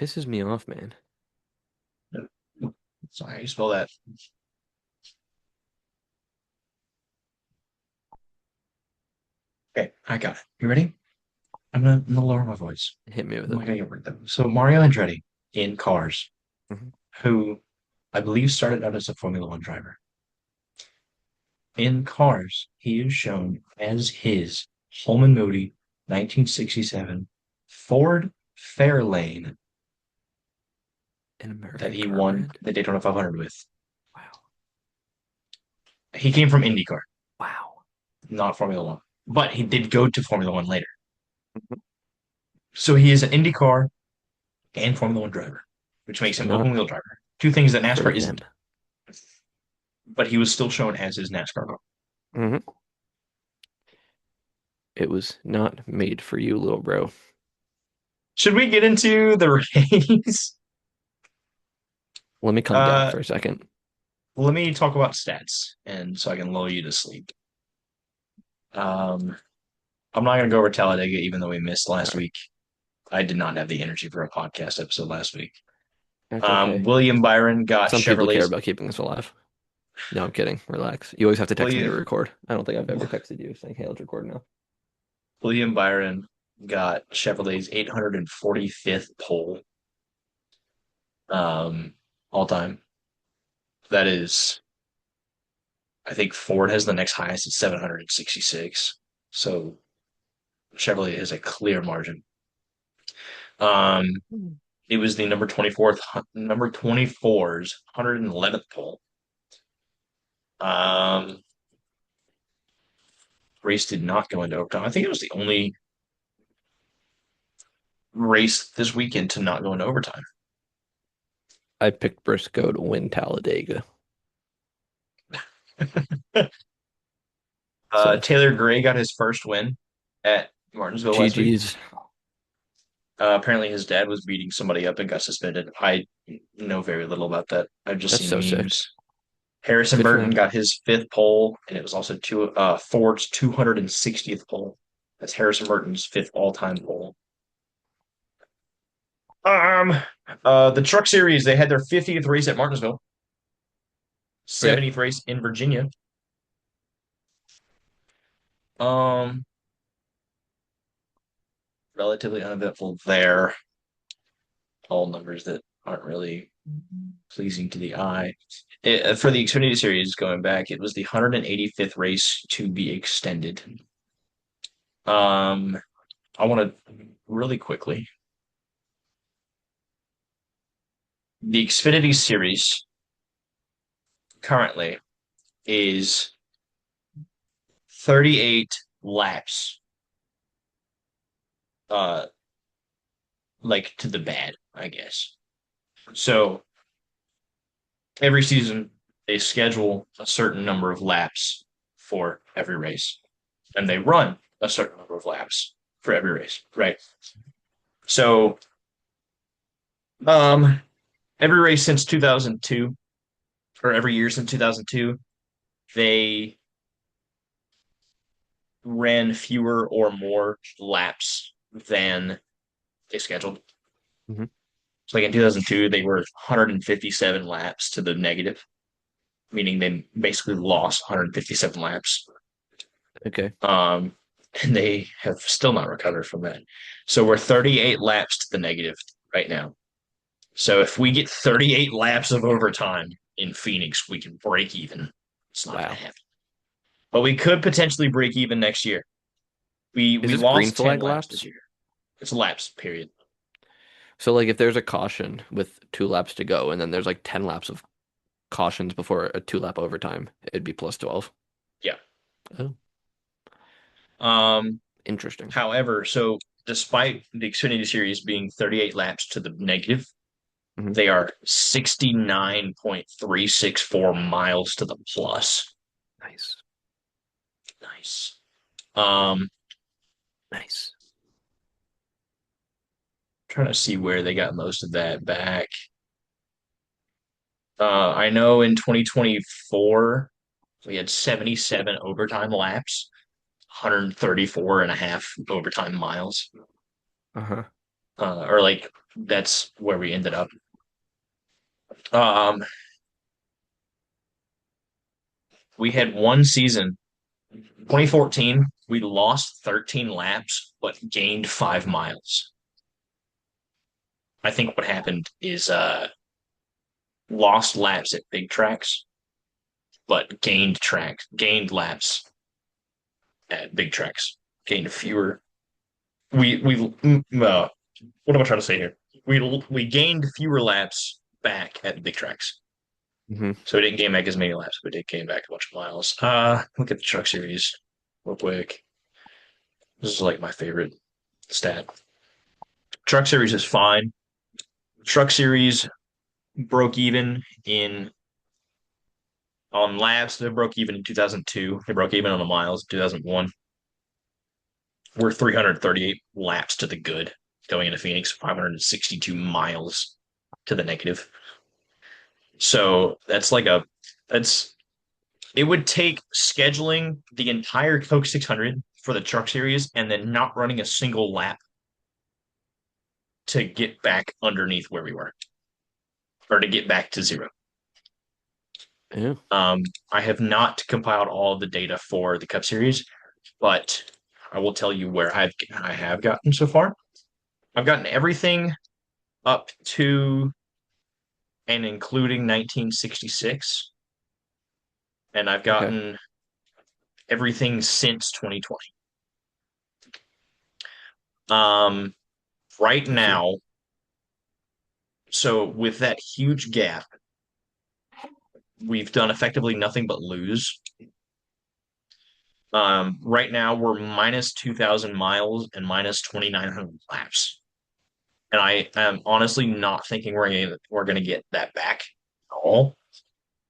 pisses me off, man. Sorry, how you spell that? Okay, I got it. You ready? I'm gonna lower my voice. Hit me with I'm it. not gonna get rid of them. So Mario Andretti in Cars, Mhm. who I believe started out as a Formula One driver. In Cars, he is shown as his Holman Moody 1967 Ford Fairlane An that American he car won brand? the Daytona 500 with. Wow. He came from IndyCar, Wow. not Formula One, but he did go to Formula One later. Mhm. So he is an IndyCar and Formula One driver, which makes So him not open wheel driver. Two things that for NASCAR them. isn't. But he was still shown as his NASCAR car. Hmm. It was not made for you, little bro. Should we get into the race? Let me calm down Uh, for a second. Let me talk about stats, and so I can lull you to sleep. Um, I'm not gonna go over Talladega, even though we missed All last right. week. I did not have the energy for a podcast episode last week. That's okay. William Byron got Some people care Chevrolet's. about keeping us alive. No, I'm kidding. Relax. You always have to text me to William record. I don't think I've ever texted you saying, hey, let's record now. William Byron got Chevrolet's 845th pole, um, all time. That is, I think Ford has the next highest at 766. So Chevrolet has a clear margin. Um, Hmm. it was the number 24's 111th pole. Um, race did not go into overtime. I think it was the only race this weekend to not go into overtime. I picked Briscoe to win Talladega. So, Taylor Gray got his first win at Martinsville last week. GG's. Apparently, his dad was beating somebody up and got suspended. I know very little about that. I've just That's seen so sick. memes. Harrison Good for Burton him. got his fifth pole, and it was also Ford's 260th pole. That's Harrison Burton's fifth all-time pole. Um, the Truck Series, they had their 50th race at Martinsville, Okay. 70th race in Virginia. Um, relatively uneventful there. All numbers that aren't really pleasing to the eye. For the Xfinity Series going back, it was the 185th race to be extended. Um, I want to really quickly. The Xfinity Series currently is 38 laps, uh, like to the bad, I guess. So every season they schedule a certain number of laps for every race, and they run a certain number of laps for every race, right? So, um, every race since 2002, or every year since 2002, they ran fewer or more laps than they scheduled. Hmm. So, like in 2002, they were 157 laps to the negative, meaning they basically lost 157 laps. Okay. Um, and they have still not recovered from that. So we're 38 laps to the negative right now. So if we get 38 laps of overtime in Phoenix, we can break even. It's not going Wow. to happen. But we could potentially break even next year. We Is we this green lost 10 flag laps this laps? year. It's laps, period. So, like, if there's a caution with 2 laps to go, and then there's like 10 laps of cautions before a 2 lap overtime, it'd be plus 12. Yeah. Oh, Um, interesting. However, so despite the Xfinity Series being 38 laps to the negative, Hmm. they are 69.364 miles to the plus. Nice. Nice. Um, Nice. Trying to see where they got most of that back. I know in 2024, we had 77 overtime laps, 134 and a half overtime miles. Uh-huh. or like that's where we ended up. Um, we had one season, 2014, we lost 13 laps, but gained 5 miles. I think what happened is lost laps at big tracks, but gained laps at big tracks, gained fewer. What am I trying to say here? We gained fewer laps back at big tracks. Hmm. So we didn't gain back as many laps, but we did gain back a bunch of miles. Look at the truck series real quick. This is like my favorite stat. Truck series is fine. Truck series broke even in on laps. They broke even in 2002. They broke even on the miles in 2001. We're 338 laps to the good going into Phoenix, 562 miles to the negative. So that's it would take scheduling the entire Coke 600 for the truck series and then not running a single lap to get back underneath where we were or to get back to zero. Yeah. Um, I have not compiled all of the data for the Cup Series, but I will tell you where I have gotten so far. I've gotten everything up to and including 1966, and I've Okay. gotten everything since 2020. Um, right I see. now, so with that huge gap, we've done effectively nothing but lose. Right now we're minus 2,000 miles and minus 2,900 laps. And I am honestly not thinking we're gonna get that back at all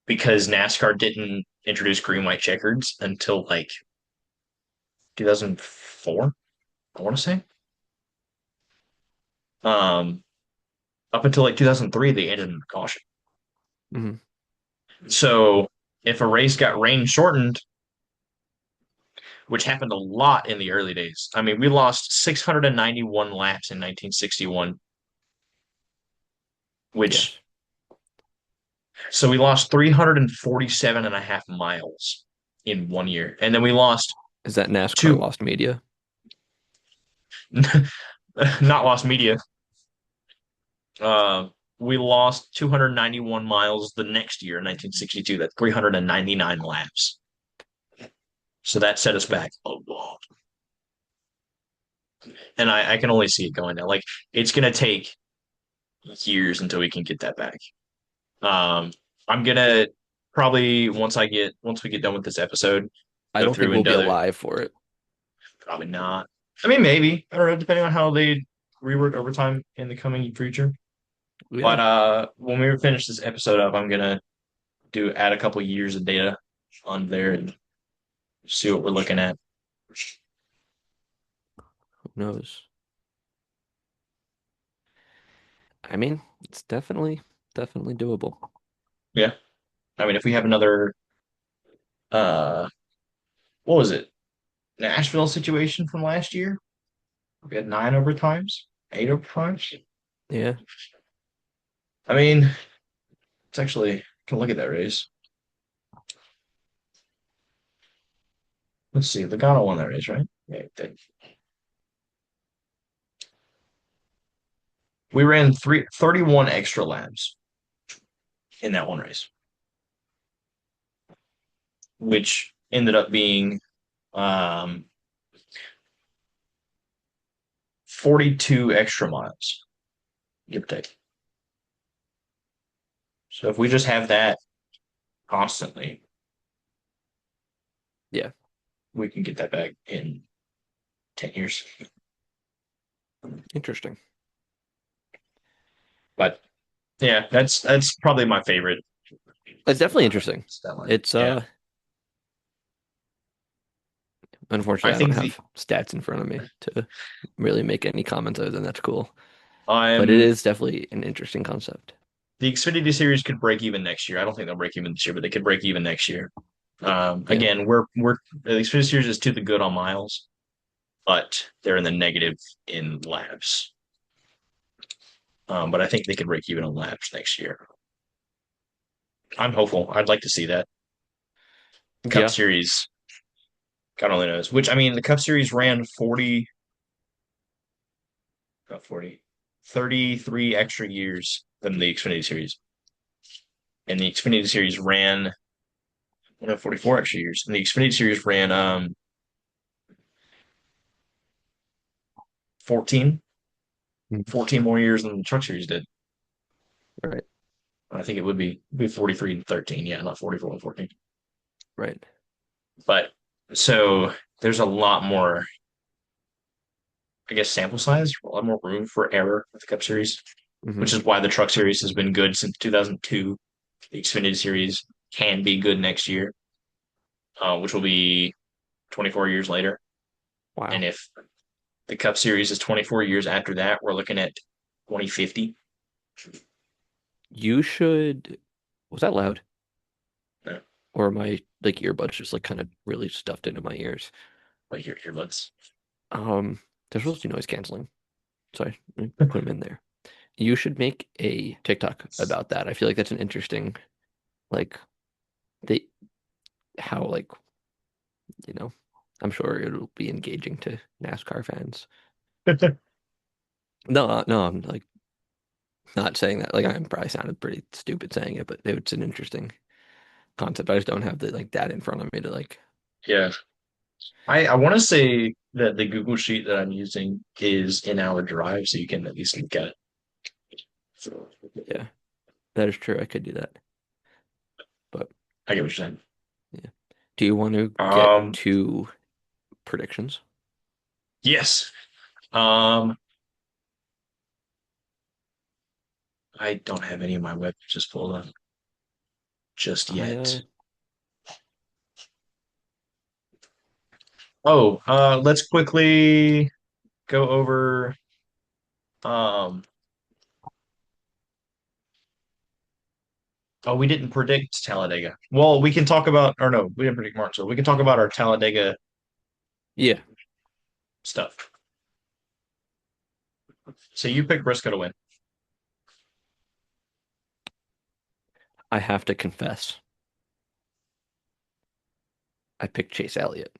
because NASCAR didn't introduce green white checkers until like 2004, I want to say. Um, Up until like 2003, they ended in caution. Hmm. So if a race got rain shortened, which happened a lot in the early days, I mean, we lost 691 laps in 1961, which Yes. so we lost 347 and a half miles in 1 year. And then we lost Is that NASCAR two, lost media? not lost media. Uh, we lost 291 miles the next year in 1962. That's 399 laps. So that set us Okay. back a lot. And I can only see it going down. Like it's gonna take years until we can get that back. I'm gonna probably once we get done with this episode, I go don't think through we'll into be other. alive for it. Probably not. I mean, maybe. I don't know, depending on how they rework overtime in the coming future. But Yeah. when we finish this episode up, I'm gonna do add a couple years of data on there and see what we're looking at. Who knows? I mean, it's definitely doable. Yeah. I mean, if we have another uh what was it? Nashville situation from last year? We had 9 overtimes, 8 overtimes. Yeah. I mean, it's actually can look at that race. Let's see. Logano won that race, right? Yeah, he did. We ran 31 extra laps in that one race, which ended up being um, 42 extra miles, give or take. So if we just have that constantly, Yeah. we can get that back in 10 years. Interesting. But yeah, that's probably my favorite. It's definitely interesting. Stat line. It's Yeah. I unfortunately I don't think the have stats in front of me to really make any comments other than that's cool. But it I'm is definitely an interesting concept. the Xfinity series could break even next year. I don't think they'll break even this year, but they could break even next year. Yeah. Again, we're the Xfinity series is to the good on miles, but they're in the negative in laps. But I think they could break even on laps next year. I'm hopeful. I'd like to see that. Cup Yeah. Series, God only knows. Which I mean, the Cup Series ran 40, not 40, 33 extra years than the Xfinity Series, and the Xfinity Series ran 44 extra years, and the Xfinity Series ran 14, Mhm. 14 more years than the Truck Series did. Right. I think it would be 43 and 13. Yeah, not 44 and 14. Right. But so there's a lot more, I guess, sample size, a lot more room for error with the Cup Series, Hmm. which is why the Truck Series has been good since 2002. The Xfinity Series can be good next year, which will be 24 years later. And Wow. if the Cup Series is 24 years after that, we're looking at 2050. You should. Was that loud? Uh, Or my like earbuds just like kind of really stuffed into my ears? like your earbuds. Um, they're supposed to be noise canceling, so I put them in there. You should make a TikTok about that. I feel like that's an interesting, like, they how like you know, I'm sure it'll be engaging to NASCAR fans. No, no, I'm like not saying that. Like, I'm probably sounded pretty stupid saying it, but it's an interesting concept. I just don't have the like that in front of me to like. Yeah. I want to say that the Google Sheet that I'm using is in our drive, so you can at least look at it. So, Yeah, that is true. I could do that, but I get what you're saying. yeah. Do you want to get Um, to predictions? yes. Um, I don't have any of my web just pulled up just I yet. Oh, let's quickly go over. Um, oh, we didn't predict Talladega. Well, we can talk about, or no, we didn't predict Martinsville. We can talk about our Talladega Yeah, stuff. So you picked Briscoe to win. I have to confess, I picked Chase Elliott.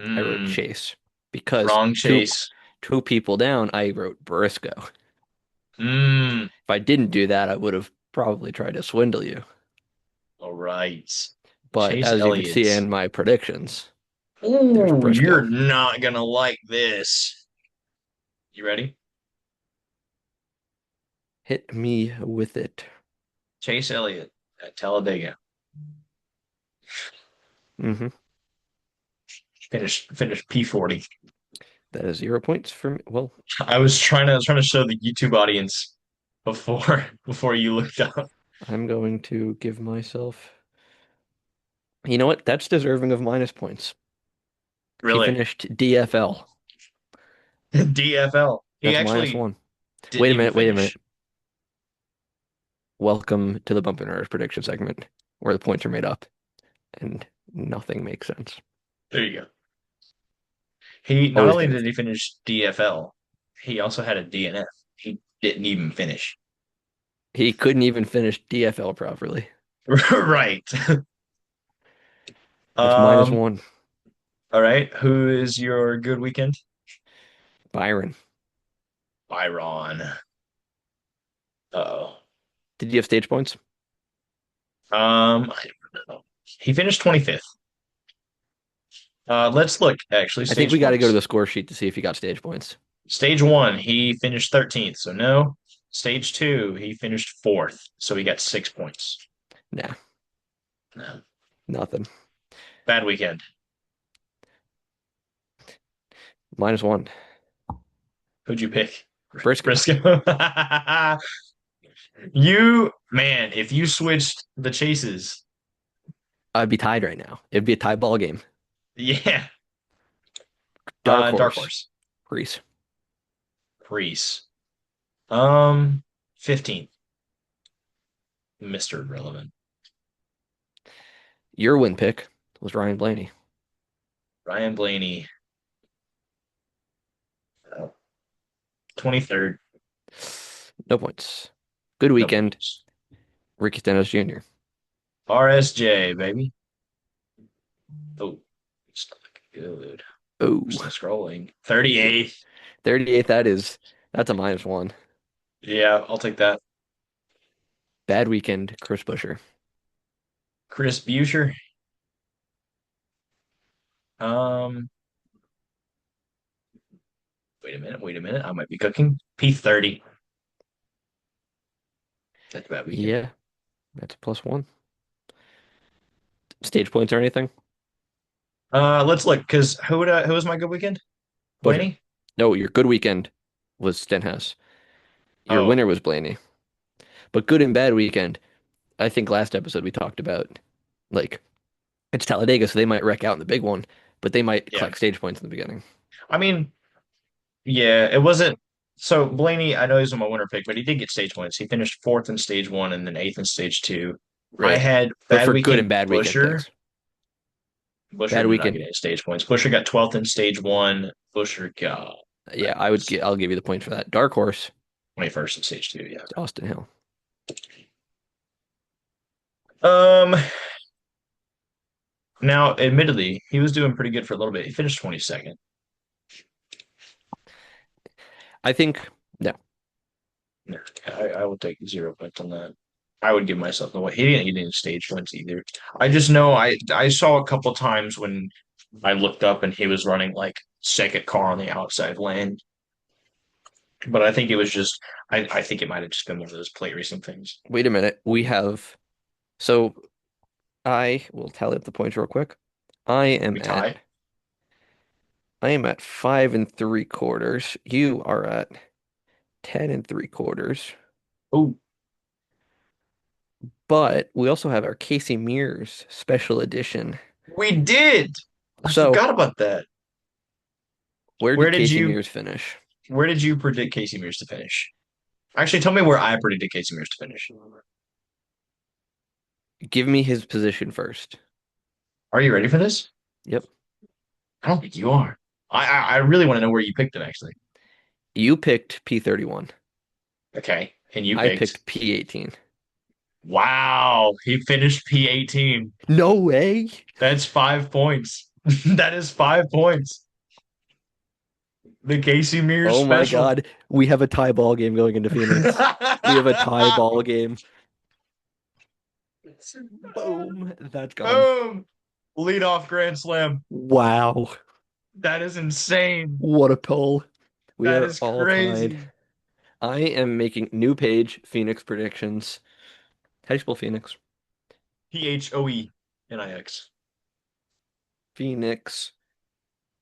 I wrote Hmm, Chase because wrong chase. two people down, I wrote Briscoe. Hmm. If I didn't do that, I would have probably tried to swindle you. All right. But Chase as you can Elliott. see in my predictions, there's Ooh, you're Briscoe. not gonna like this. You ready? Hit me with it. Chase Elliott at Talladega. Hmm. Finish P40. That is 0 points for me. Well, I was trying to show the YouTube audience before you looked up. I'm going to give myself. You know what? That's deserving of minus points. He Really. finished DFL. DFL. He That's minus actually one. didn't Wait a even minute. Wait a minute. finish. Welcome to the Bump and Errors prediction segment where the points are made up and nothing makes sense. There you go. He not Always only good. did he finish DFL, he also had a DNF. He didn't even finish. He couldn't even finish DFL properly. Right. That's minus Um, one. all right. Who is your good weekend? Byron. Byron. Uh-oh. Did you have stage points? I don't know. He finished 25th. Let's look, actually, I think stage we got to go to points. the score sheet to see if he got stage points. Stage one, he finished 13th, so no. Stage two, he finished fourth, so he got 6 points. Nah, No. nothing. Bad weekend. Minus one. Who'd you pick? Briscoe. Briscoe. You, man, if you switched the chases, I'd be tied right now. It'd be a tie ball game. yeah. Dark Dark horse. Horse, Reese. Priest. 15th, Mr. Relevant. Your win pick was Ryan Blaney. Ryan Blaney, 23rd. No points. Good No weekend, points. Ricky Stenhouse Jr. RSJ, baby. Oh, it's not good. I'm Oh, still scrolling. 38. 38th. That's a -1. Yeah, I'll take that. Bad weekend, Chris Busher. Chris Buescher. Um, wait a minute. Wait a minute. I might be cooking. P30. That's a bad weekend. Yeah, that's a +1. Stage points or anything? Let's look, because who was my good weekend? Busher. Blaney? No, your good weekend was Stenhouse. Your Oh, winner was Blaney. But good and bad weekend. I think last episode we talked about like it's Talladega, so they might wreck out in the big one, but they might yeah. collect stage points in the beginning. I mean, yeah, it wasn't. So Blaney, I know he's my winner pick, but he did get stage points. He finished fourth in stage one and then eighth in stage two. I Right. had But bad for good and weekend bad weekend Busher. picks. Busher Bad did not get weekend. any stage points. Busher got 12th in stage one. Busher got Yeah, I'll give you the point for that. Dark horse, 21st in stage two. Yeah. Austin Hill. Um. Now, admittedly, he was doing pretty good for a little bit. He finished 22nd. I think no. No, I would take 0 points on that. I would give myself the way. He didn't get any stage points either. I just know I saw a couple times when I looked up and he was running like second car on the outside lane. But I think it was just I think it might have just been one of those plate racing things. Wait a minute. So I will tally up the points real quick. I am We at tie. I am at 5 3/4. You are at 10 3/4. Oh, But we also have our Casey Mears special edition. we did. I So forgot about that. where Where did did Casey you Mears finish? where did you predict Casey Mears to finish? Actually, tell me where I predicted Casey Mears to finish. Give me his position first. Are you ready for this? Yep. I don't think you are. I really want to know where you picked him actually. You picked P31. Okay. And you I picked. picked P18. Wow. He finished P18. No way. That's 5 points. That is 5 points. The Casey Mears Oh my special. God. We have a tie ball game going into Phoenix. We have a tie ball game. Boom. That's gone. Boom. Lead off grand slam. Wow. That is insane. What a pull. We That are is all tied. crazy. I am making new page Phoenix predictions. How do you spell Phoenix? Phoenix. Phoenix.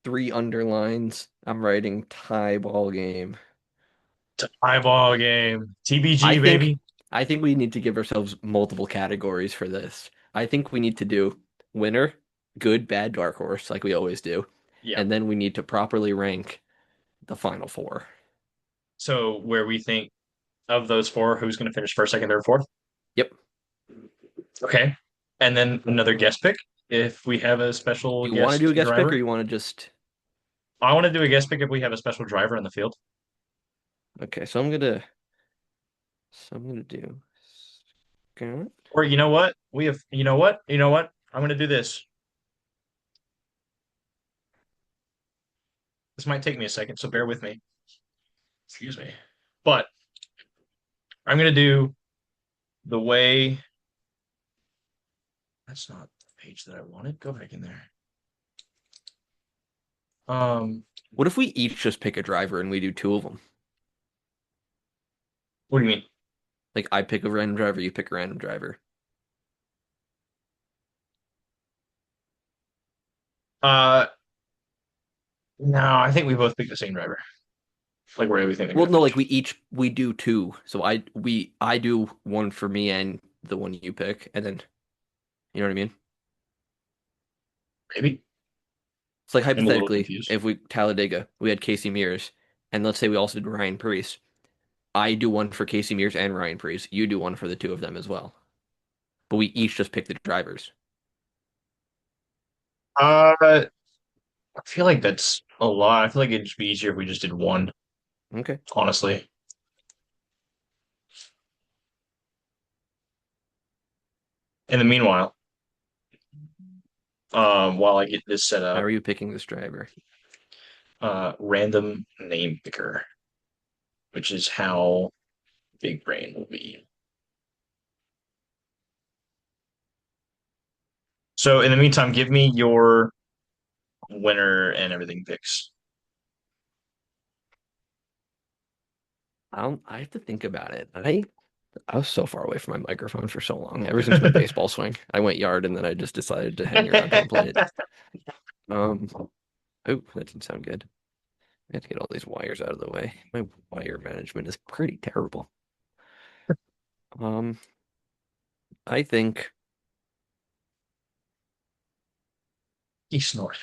Three underlines. I'm writing tie ball game. Eyeball game. I TBG, think baby. I think we need to give ourselves multiple categories for this. I think we need to do winner, good, bad, dark horse, like we always do. Yeah. And then we need to properly rank the final four. So where we think of those four, who's going to finish first, second, third, fourth? Yep. Okay. And then another guest pick if we have a special You want to guest do a guest pick or driver. you want to just I want to do a guest pick if we have a special driver in the field. okay, so I'm gonna do Scott. Or you know what? You know what? I'm going to do this. This might take me a second, so bear with me. Excuse me. But I'm going to do the way. That's not the page that I wanted. Go back in there. Um, What if we each just pick a driver and we do two of them? what do you mean? Like I pick a random driver, you pick a random driver. Uh, no, I think we both picked the same driver. Like where we think they're Well, going to no, like finish. we do two. So I do one for me and the one you pick, and then you know what I mean? Maybe. It's like I'm a little hypothetically, confused. if we Talladega, we had Casey Mears, and let's say we also did Ryan Preece. I do one for Casey Mears and Ryan Preece. You do one for the two of them as well. But we each just pick the drivers. I feel like that's a lot. I feel like it'd just be easier if we just did one, Okay. honestly. In the meanwhile, while I get this set How up, are you picking this driver? random name picker, which is how Big Brain will be. So in the meantime, give me your winner and everything picks. I have to think about it. I was so far away from my microphone for so long. Ever since my baseball swing, I went yard and then I just decided to hang around home plate. Um, oh, that didn't sound good. I have to get all these wires out of the way. My wire management is pretty terrible. Um, I think He snored.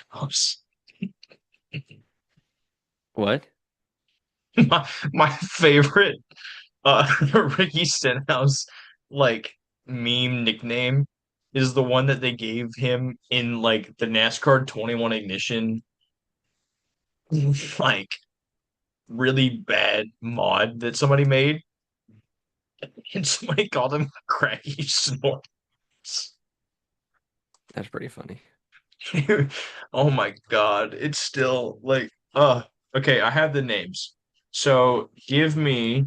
what? My favorite Ricky Stenhouse like meme nickname is the one that they gave him in like the NASCAR 21 Ignition like really bad mod that somebody made, and somebody called him Craggy Snorts. That's pretty funny. Oh my God. It's still like okay, I have the names. So give me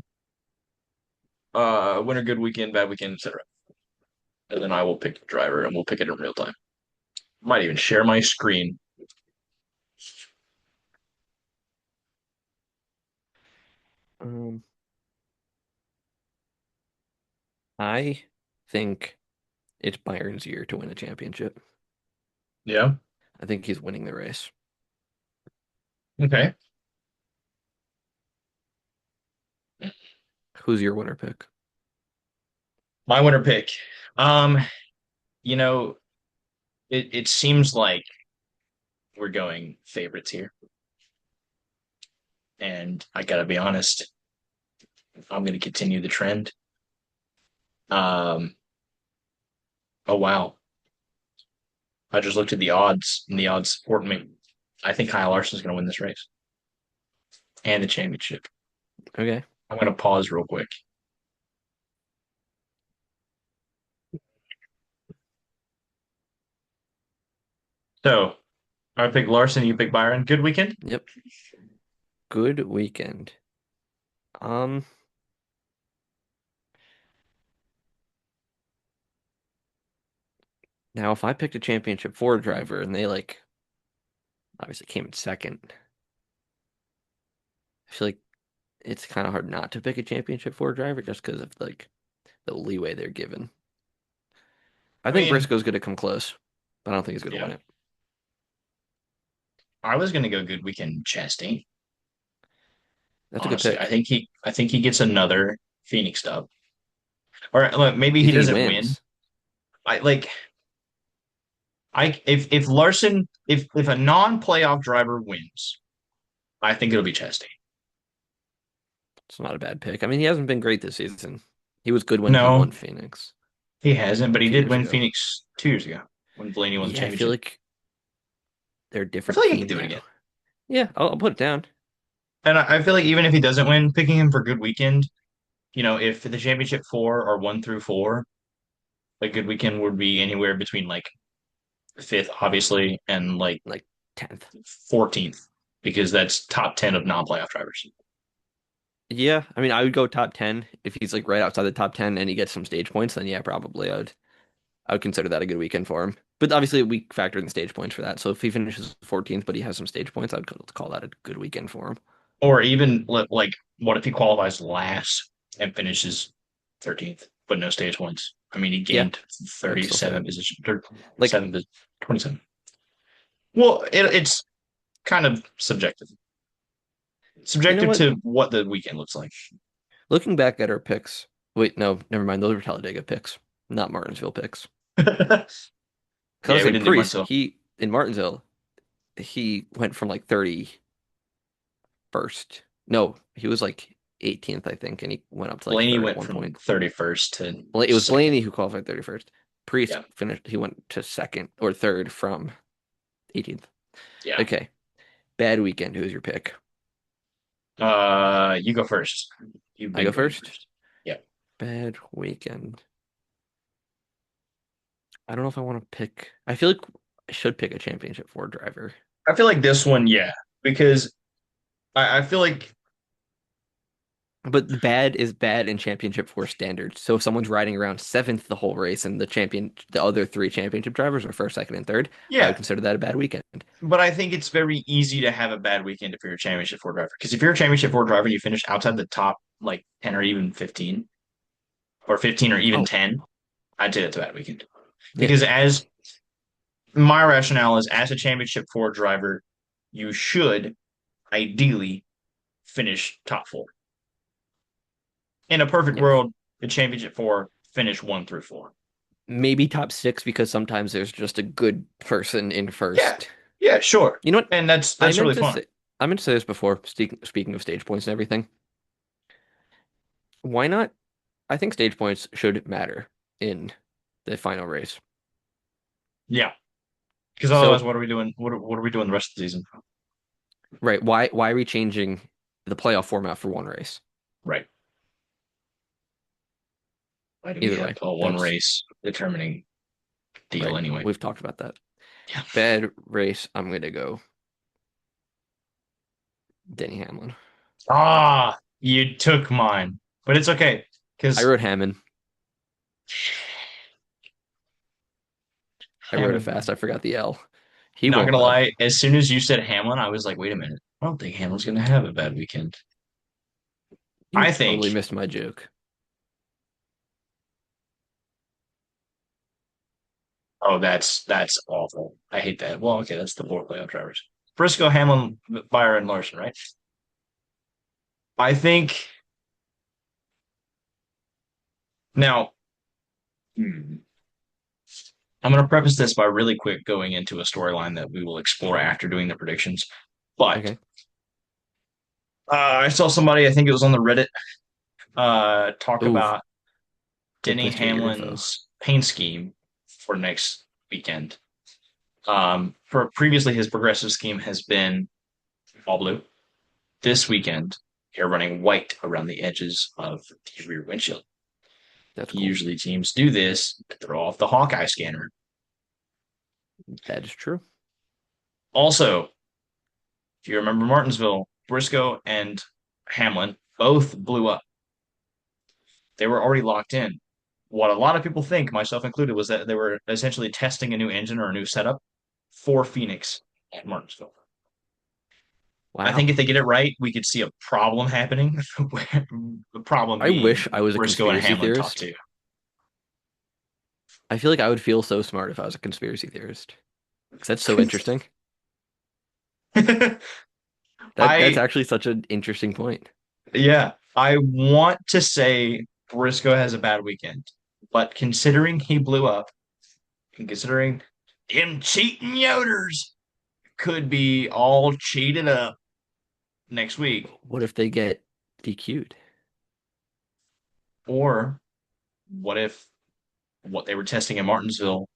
winner, good weekend, bad weekend, etc. And then I will pick the driver and we'll pick it in real time. Might even share my screen. Um, I think it's Byron's year to win a championship. Yeah. I think he's winning the race. Okay. Who's your winner pick? My winner pick. Um, you know, it seems like we're going favorites here. And I gotta be honest, I'm gonna continue the trend. Um, oh wow. I just looked at the odds and the odds support me. I think Kyle Larson's gonna win this race and the championship. Okay. I'm gonna pause real quick. So I pick Larson, you pick Byron. Good weekend. Yep. Good weekend. Um, Now if I picked a championship Ford driver and they like obviously came in second, I feel like it's kind of hard not to pick a championship Ford driver just because of like the leeway they're given. I I think mean, Briscoe's going to come close, but I don't think he's going to yeah, win it. I was gonna go good weekend Chastain. That's a good Honestly, pick. I think he gets another Phoenix dub. Or look, maybe Do you he think he doesn't win. wins? I like I if Larson if a non-playoff driver wins, I think it'll be Chastain. It's not a bad pick. I mean, he hasn't been great this season. He was good when he won No, Phoenix he hasn't, but he 2 did years win ago. Phoenix 2 years ago when Blaney won the Yeah, I feel championship. like they're a I feel different like he could team do it again. now. Yeah, I'll put it down. And I feel like even if he doesn't win, picking him for good weekend, if the championship four are 1 through 4, a good weekend would be anywhere between like fifth, obviously, and like Like 10th. 14th, because that's top 10 of non-playoff drivers. Yeah, I mean, I would go top 10 if he's like right outside the top 10 and he gets some stage points, then yeah, probably I would consider that a good weekend for him. But obviously we factor in the stage points for that. So if he finishes 14th but he has some stage points, I'd call that a good weekend for him. Or even like, what if he qualifies last and finishes 13th, but no stage points? I mean, he Yeah, gained I would still say 37 that. position, or Like, 27. Well, it's kind of subjective. you know Subjective what? to what the weekend looks like. Looking back at our picks, wait, no, never mind. Those were Talladega picks, not Martinsville picks. Because I Yeah, was we saying didn't do Priest, Marcel. he in Martinsville, he went from like 31st. No, he was like 18th, I think, and he went up to like Blaney third at went one from point. 31st to It was second. Blaney who qualified 31st. Priest Yeah, finished, he went to second or third from 18th. yeah. Okay. Bad weekend. Who's your pick? You go first. You I go big brain first. first. Yeah. Bad weekend. I don't know if I want to pick. I feel like I should pick a championship four driver. I feel like this one, yeah, because I feel like But the bad is bad in championship four standards. So if someone's riding around seventh the whole race and the other three championship drivers are first, second, and third, I would yeah, consider that a bad weekend. but I think it's very easy to have a bad weekend if you're a championship four driver. Because if you're a championship four driver and you finish outside the top like 10 or even 15 or 15 or even Oh, 10, I'd say that's a bad weekend. yeah, Because as my rationale is as a championship four driver, you should ideally finish top four. In a perfect yes. world, the championship four finish one through four. Maybe top six because sometimes there's just a good person in Yeah, first. yeah, sure. You know what? And I that's meant really to fun. say I meant to say this before, speaking of stage points and everything. Why not? I think stage points should matter in the final race. Yeah. Because otherwise, So, what are we doing? What are we doing the rest of the season? right, why are we changing the playoff format for one race? Right. Why do we Either have way, a one that's race determining deal right. anyway? We've talked about that. Yeah. Bad race, I'm gonna go Denny Hamlin. Ah, you took mine, but it's okay I because wrote Hammond. I wrote it Hamlin. fast. I forgot the L. He Not won't gonna though. lie, as soon as you said Hamlin, I was like, wait a minute. I don't think Hamlin's gonna have a bad weekend. You I totally think. missed my joke. Oh, that's awful. I hate that. Well, okay, that's the four playoff drivers. Briscoe, Hamlin, Byron, Larson, right? I think now. hmm, I'm going to preface this by really quick going into a storyline that we will explore after doing the predictions. But Okay. I saw somebody, I think it was on the Reddit, talk Ooh, about good Denny place to get your info. Hamlin's paint scheme for next weekend. For previously, his progressive scheme has been all blue. This weekend, they're running white around the edges of the rear windshield. That's cool. Usually, teams do this to throw off the Hawkeye scanner. That is true. Also, if you remember Martinsville, Briscoe and Hamlin both blew up. They were already locked in. What a lot of people think, myself included, was that they were essentially testing a new engine or a new setup for Phoenix at Martinsville. I think Wow. if they get it right, we could see a problem happening. The problem I wish being I was a Briscoe and conspiracy Hamlin top theorist. two. I feel like I would feel so smart if I was a conspiracy theorist. Because that's so interesting. That's I actually such an interesting point. yeah, I want to say Briscoe has a bad weekend, but considering he blew up and considering him cheating Yoders could be all cheated up next week. What if they get DQ'd? Or what if what they were testing in Martinsville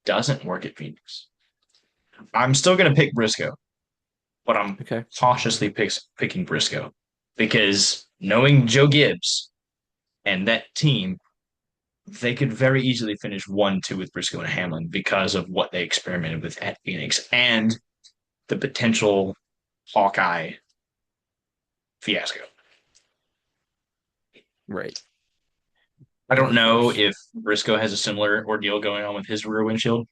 doesn't work at Phoenix? I'm still going to pick Briscoe, but I'm Okay. cautiously picking Briscoe because knowing Joe Gibbs and that team, they could very easily finish 1-2 with Briscoe and Hamlin because of what they experimented with at Phoenix and the potential Hawkeye fiasco. Right. I don't Dark know horse. if Briscoe has a similar ordeal going on with his rear windshield.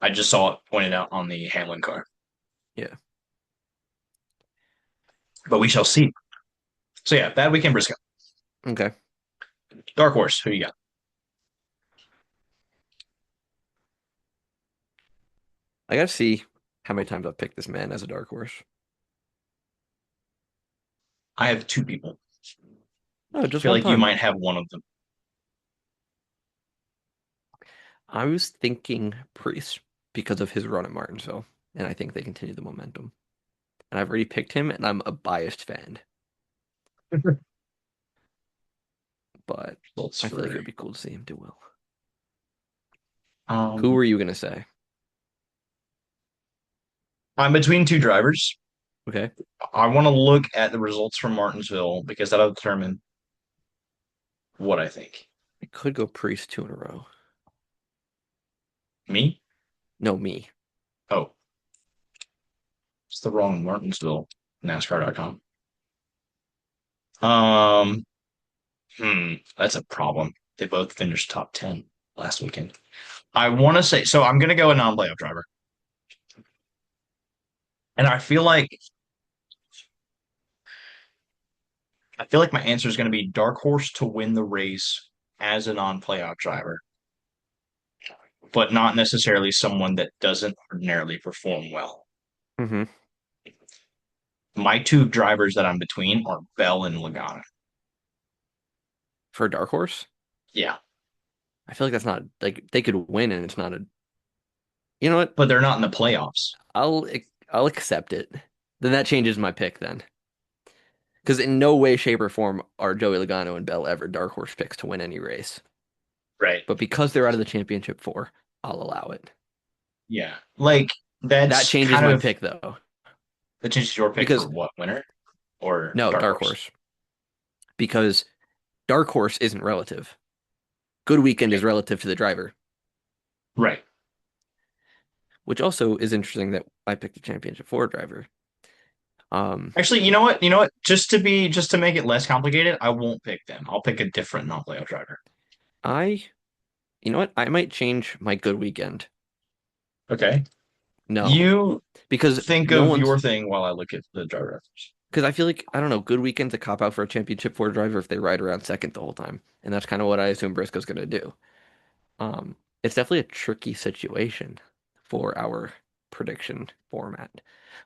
I just saw it pointed out on the Hamlin car, Yeah. but we shall see. So yeah, bad weekend, Briscoe. Okay. Dark horse, who you got? I gotta see how many times I've picked this man as a dark horse. I have two people. Oh, I just feel one like you time. might have one of them. I was thinking Priest because of his run at Martinsville, and I think they continue the momentum. And I've already picked him, and I'm a biased fan, but Results I feel like it for would be cool to see him do well. Who um, were you gonna say? I'm between two drivers. Okay. I want to look at the results from Martinsville because that'll determine what I think. I could go Priest two in a row. Me? No, me. Oh, it's the wrong Martinsville NASCAR.com. Um, that's a problem. They both finished top 10 last weekend. I want to say, so I'm going to go a non-playoff driver. And I feel like my answer is going to be dark horse to win the race as a non-playoff driver, but not necessarily someone that doesn't ordinarily perform well. Hmm. My two drivers that I'm between are Bell and Logano. For Dark Horse, Yeah, I feel like that's not like they could win and it's not a. You know what? but they're not in the playoffs. I'll I'll accept it. Then that changes my pick then. Because in no way, shape, or form are Joey Logano and Bell ever Dark Horse picks to win any race. Right. But because they're out of the championship four, I'll allow it. Yeah. Like That that's changes kind my of pick though. that changes your pick for Because what, winner or no, dark Dark horse? Horse. Because Dark Horse isn't relative. Good weekend is Okay. relative to the driver, Right. which also is interesting that I picked a championship four driver. Um, Actually, you know what? You know what? Just to make it less complicated, I won't pick them. I'll pick a different non-playoff driver. I, you know what? I might change my good weekend. Okay. No, You because think no of your one's, thing while I look at the driver reference. because I feel like, I don't know, good weekend's a cop out for a championship four driver if they ride around second the whole time. And that's kind of what I assume Briscoe's going to do. Um, it's definitely a tricky situation for our prediction format.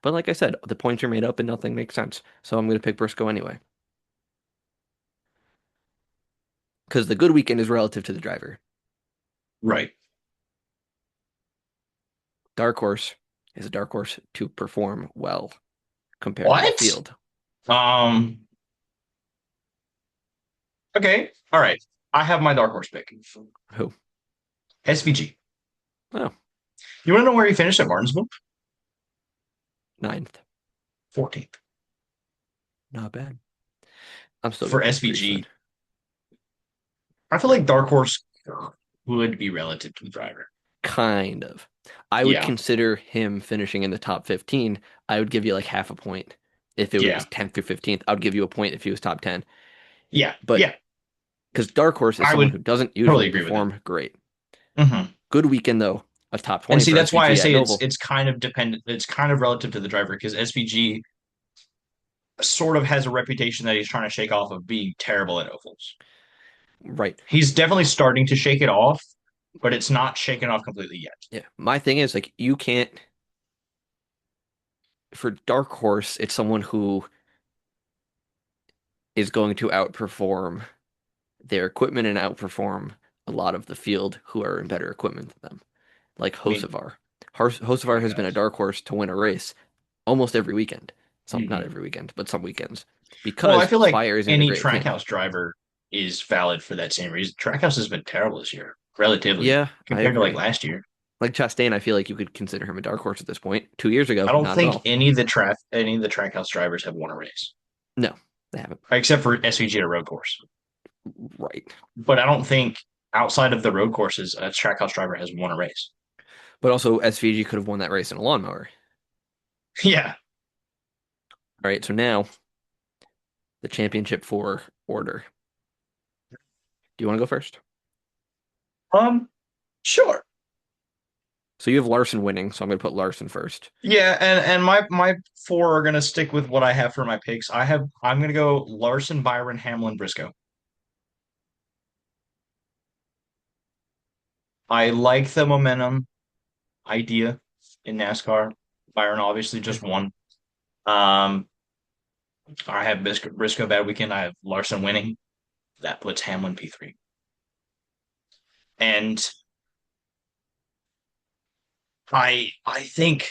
But like I said, the points are made up and nothing makes sense. So I'm going to pick Briscoe anyway. Because the good weekend is relative to the driver. Right. Dark horse is a dark horse to perform well compared to the What? field. Um, okay. All right. I have my dark horse pick. Who? SVG. Oh, You want to know where he finished at Martinsville? ninth. 14th. Not bad. I'm still For going to pick Preece then. SVG, I feel like dark horse would be relative to the driver. Kind of. I would Yeah. consider him finishing in the top 15. I would give you like half a point if it was Yeah. 10th through 15th. I would give you a point if he was top 10. Yeah. But Yeah. because Dark Horse is I someone would who doesn't totally usually agree with that. perform great. Hmm. Good weekend though, a top And 20 see, for that's why I SVG at say it's Noble. it's kind of dependent. It's kind of relative to the driver because SVG sort of has a reputation that he's trying to shake off of being terrible at ovals. Right. He's definitely starting to shake it off, but it's not shaken off completely yet. Yeah. My thing is like you can't for Dark Horse, it's someone who is going to outperform their equipment and outperform a lot of the field who are in better equipment than them, like I mean, Hocevar. Hocevar I has been a guess. dark horse to win a race almost every weekend. Some not Hmm. every weekend, but some weekends Well, I because feel like Spire isn't a any great equipment. Trackhouse driver is valid for that same reason. Trackhouse has been terrible this year, relatively, Yeah, I compared to like agree. last year. Like Chastain, I feel like you could consider him a dark horse at this point. 2 years I ago, don't not at think all. any of the Trackhouse drivers have won a race, No, they haven't. except for SVG at a road course. Right. But I don't think outside of the road courses, a Trackhouse driver has won a race. But also, SVG could have won that race in a lawnmower. Yeah. All right, so now the championship for order. Do you want to go first? Sure. So you have Larson winning, so I'm going to put Larson first. Yeah, and my four are gonna stick with what I have for my picks. I'm gonna go Larson, Byron, Hamlin, Briscoe. I like the momentum idea in NASCAR. Byron obviously just won. Um, I have Briscoe bad weekend. I have Larson winning. That puts Hamlin P3. And I think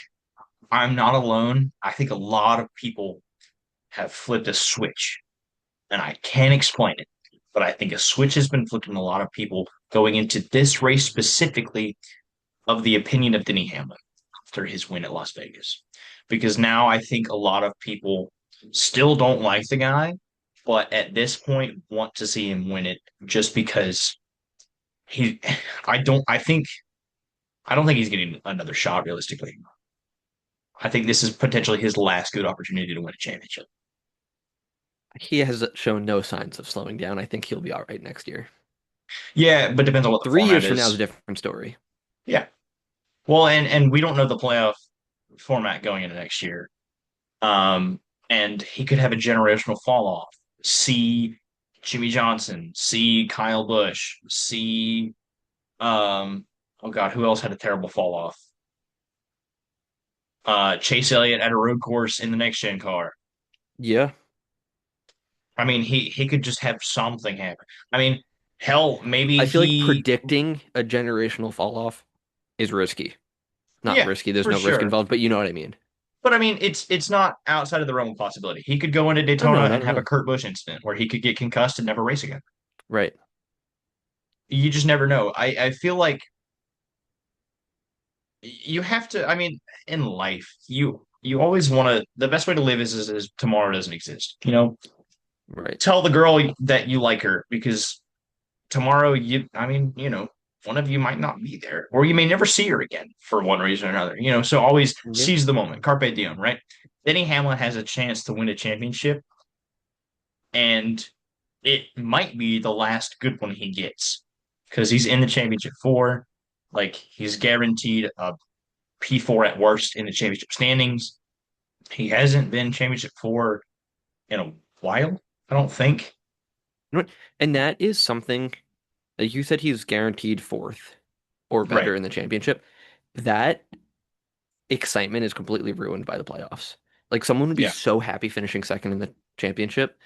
I'm not alone. I think a lot of people have flipped a switch, and I can't explain it. But I think a switch has been flipped in a lot of people going into this race specifically of the opinion of Denny Hamlin after his win at Las Vegas. Because now I think a lot of people still don't like the guy, but at this point want to see him win it just because he I don't I think I don't think he's getting another shot realistically. I think this is potentially his last good opportunity to win a championship. He has shown no signs of slowing down. I think he'll be all right next year. Yeah, but depends on what the 3 years format from now is a is. different story. Yeah. Well, and we don't know the playoff format going into next year. And he could have a generational fall off. See Jimmy Johnson, see Kyle Busch, see oh God, who else had a terrible fall off? Chase Elliott at a road course in the next gen car. Yeah, I mean, he could just have something happen. I mean, hell, maybe I feel like he predicting a generational fall off is risky. Not yeah, risky, there's for no risk sure. involved, but you know what I mean. But I mean, it's not outside of the realm of possibility. He could go into Oh, Daytona no, and not at have a all. Kurt Busch incident where he could get concussed and never race again. Right. You just never know. I feel like you have to, I mean, in life, you always want to, the best way to live is tomorrow doesn't exist. Right. Tell the girl that you like her because tomorrow I mean, one of you might not be there or you may never see her again for one reason or another. So always Yeah. seize the moment. Carpe diem, right? Denny Hamlin has a chance to win a championship and it might be the last good one he gets because he's in the championship four. Like he's guaranteed a P4 at worst in the championship standings. He hasn't been championship four in a while, I don't think. You know what? And that is something, like you said, he's guaranteed fourth or Right. better in the championship. That excitement is completely ruined by the playoffs. Like someone would be Yeah. so happy finishing second in the championship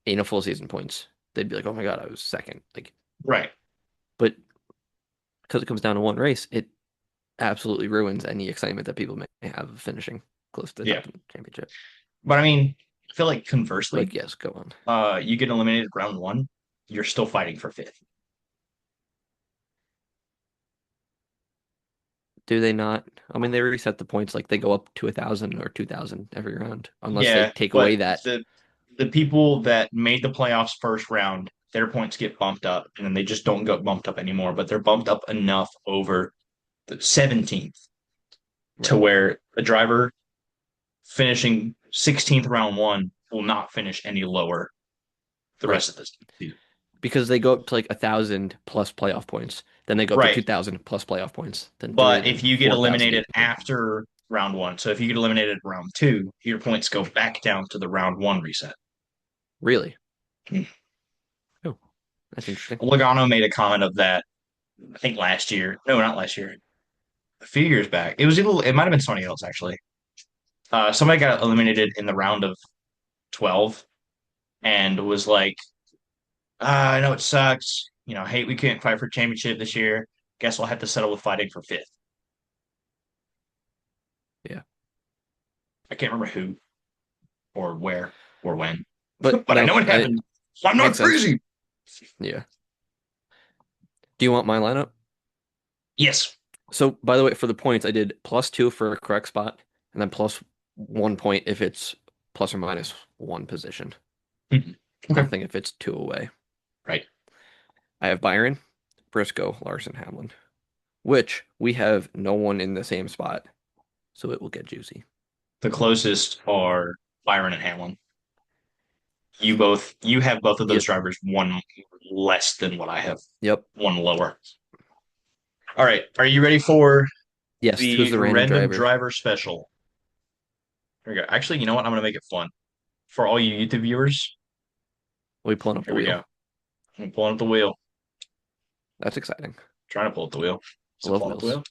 in a full season points. They'd be like, "Oh my God, I was second." Like, Right. but because it comes down to one race, it absolutely ruins any excitement that people may have of finishing close to the Yeah. top of the championship. But I mean, I feel like conversely, Like, yes, go on. you get eliminated round one, you're still fighting for fifth. Do they not? I mean, they reset the points like they go up to 1,000 or 2,000 every round, unless they Yeah, take but away that. the people that made the playoffs first round, their points get bumped up, and then they just don't get bumped up anymore. But they're bumped up enough over the 17th to Right. where a driver finishing 16th round one will not finish any lower the Right. rest of this season. Because they go up to like 1,000 plus playoff points. Then they go up to Right. 2,000 plus playoff points. Then three, But then if you get 4,000 eliminated even. after round one, so if you get eliminated round two, your points go back down to the round one reset. Really? Oh, that's interesting. Logano made a comment of that, I think last year. No, not last year. A few years back. It might have been somebody else actually. Somebody got eliminated in the round of 12 and was like, I know it sucks. Hate we couldn't fight for championship this year. Guess we'll have to settle with fighting for fifth. Yeah. I can't remember who or where or when, But but I no, know it it happened. So I'm not makes sense. crazy. Yeah. Do you want my lineup? Yes. So, by the way, for the points, I did +2 for a correct spot, and then +1 point if it's plus or minus one position. Mhm. Okay. Nothing if it's two away. Right. I have Byron, Briscoe, Larson, Hamlin, which we have no one in the same spot, so it will get juicy. The closest are Byron and Hamlin. You have both of those Yep. drivers one less than what I have, Yep. one lower. All right. Are you ready for Yes. Who's the the random random driver? driver special? Here we go. Actually, you know what? I'm gonna make it fun for all you YouTube viewers. We pulling up the Here we wheel. go. I'm pulling up the wheel. That's exciting. Trying to pull up the wheel. I Is it love pulling up the wheels. wheel?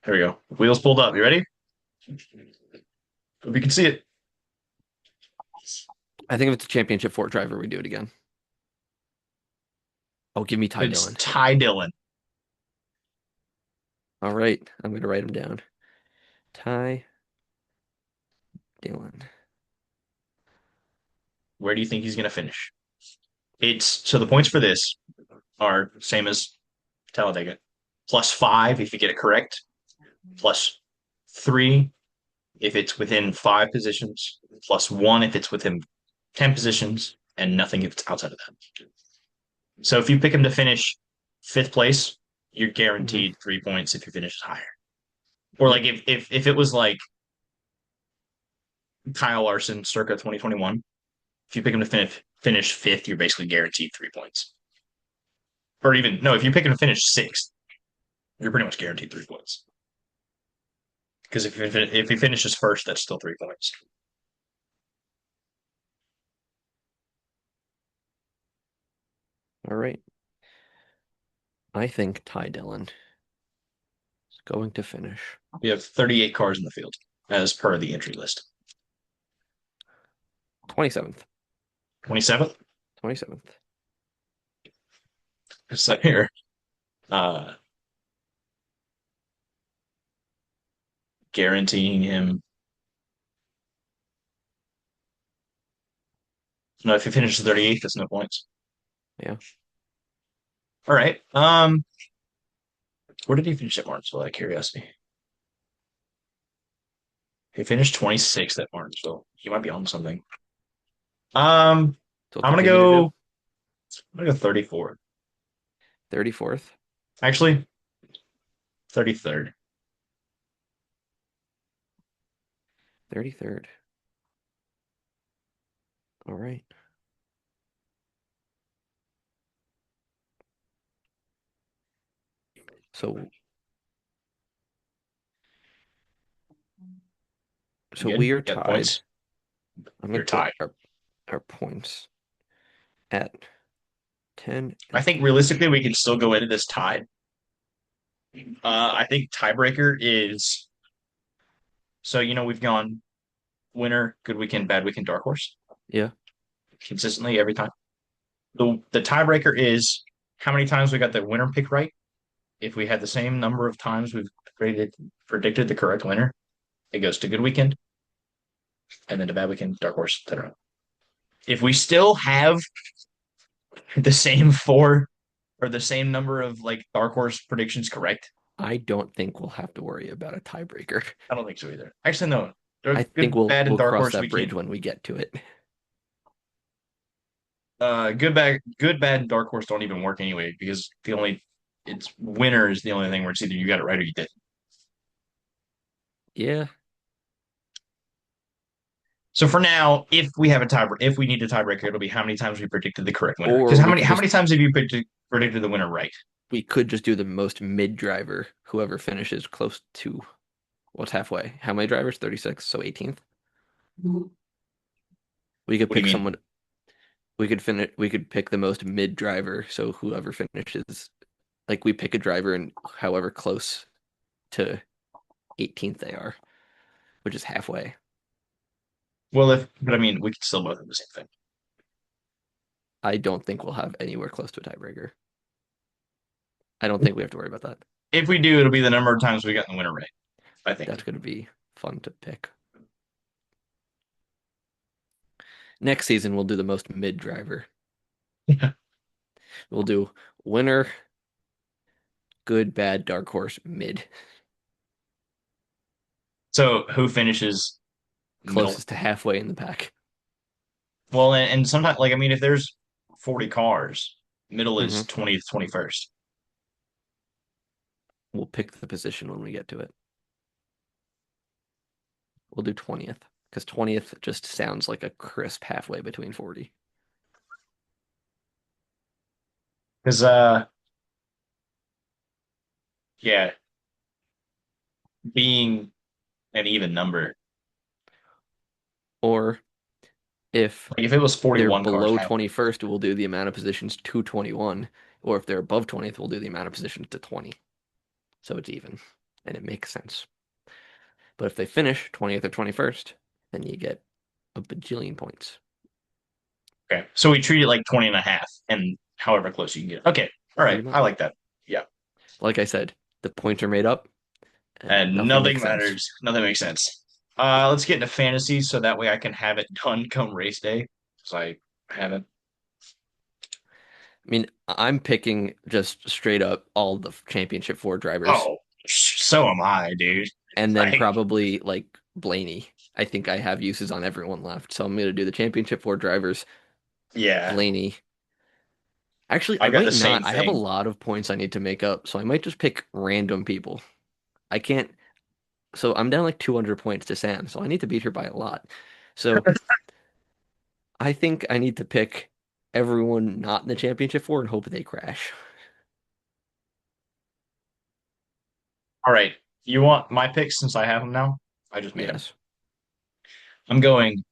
Here we go. Wheels pulled up. You ready? Hope you can see it. I think if it's a championship four driver, we do it again. Oh, give me Ty It's Dillon. Ty Dillon. All right, I'm gonna write him down. Ty Dillon. Where do you think he's gonna finish? It's so the points for this are same as Talladega. +5 if you get it correct. +3 if it's within 5 positions. +1 if it's within 10 positions, and nothing if it's outside of that. So if you pick him to finish fifth place, you're Hmm. guaranteed 3 points if you finish higher. Or like Yep. if it was like Kyle Larson circa 2021, if you pick him to finish fifth, you're basically guaranteed 3 points. Or even no, if you pick him to finish sixth, you're pretty much guaranteed 3 points. Because if he finishes first, that's still 3 points. All right. I think Ty Dillon is going to finish We have 38 cars in the field as per the entry list. 27th. 27th. 27th. So here, uh, guaranteeing him. No, if he finishes 38th, that's no points. Yeah. All right. Where did he finish at Martinsville? Out of curiosity, he finished 26th at Martinsville. He might be on something. Um, So we'll I'm gonna continue to go. do I'm gonna go 34. 34th. Actually, 33rd. 33rd. All right. So You so good? we are You got tied. points. I'm gonna You're put tied. our points at 10 I and think realistically, we can still go into this tied. I think tiebreaker is so we've gone winner, good weekend, bad weekend, dark horse yeah. consistently every time. The tiebreaker is how many times we got the winner pick right. If we had the same number of times we've predicted the correct winner, it goes to good weekend, and then to bad weekend, dark horse, etc. If we still have the same four or the same number of like dark horse predictions correct, I don't think we'll have to worry about a tiebreaker. I don't think so either. Actually, no. They're I think good, we'll bad, and we'll dark cross horse. that We bridge can when we get to it. good, bad, and dark horse don't even work anyway because the only it's winner is the only thing where it's either you got it right or you didn't. Yeah. So for now, if we need a tiebreaker, it'll be how many times we predicted the correct winner. Because Or we could how just many times have you predicted the winner right? we could just do the most mid driver, whoever finishes close to what's halfway. How many drivers? 36, so 18th. We could What do you pick mean? someone we could pick the most mid driver, so whoever finishes like we pick a driver and however close to 18th they are, which is halfway. Well, but I mean, we could still both do the same thing. I don't think we'll have anywhere close to a tiebreaker. I don't think we have to worry about that. If we do, it'll be the number of times we got the winner right. I think. That's going to be fun to pick. Next season, we'll do the most mid driver. We'll do winner, good, bad, dark horse, mid, So who finishes middle? closest to halfway in the pack. Well, and sometimes, like I mean, if there's 40 cars, middle Hmm. is 20th, 21st. We'll pick the position when we get to it. We'll do 20th because 20th just sounds like a crisp halfway between 40. Because yeah, being an even number. Or if Like if it was they're 41 cars, below 21st, we'll do the amount of positions to 21. Or if they're above 20th, we'll do the amount of positions to 20. So it's even and it makes sense. But if they finish 20th or 21st, then you get a bajillion points. okay. So we treat it like 20 and a half and however close you can get. Okay. All Pretty right. I much. like that. Yeah. Like I said, the points are made up and And nothing nothing makes sense. matters. Nothing makes sense. Let's get into fantasy so that way I can have it done come race day. Because I haven't. I mean, I'm picking just straight up all the championship four drivers Oh, so am I, dude. and then Like, probably like Blaney. I think I have uses on everyone left. So I'm going to do the championship four drivers, yeah. Blaney. Actually, I I got might the same not. I have a thing. lot of points I need to make up, so I might just pick random people. I can't. So I'm down like 200 points to Sam, so I need to beat her by a lot. So I think I need to pick everyone not in the championship four and hope they crash. All right. You want my picks since I have them now? I just made them. Yes. I'm going.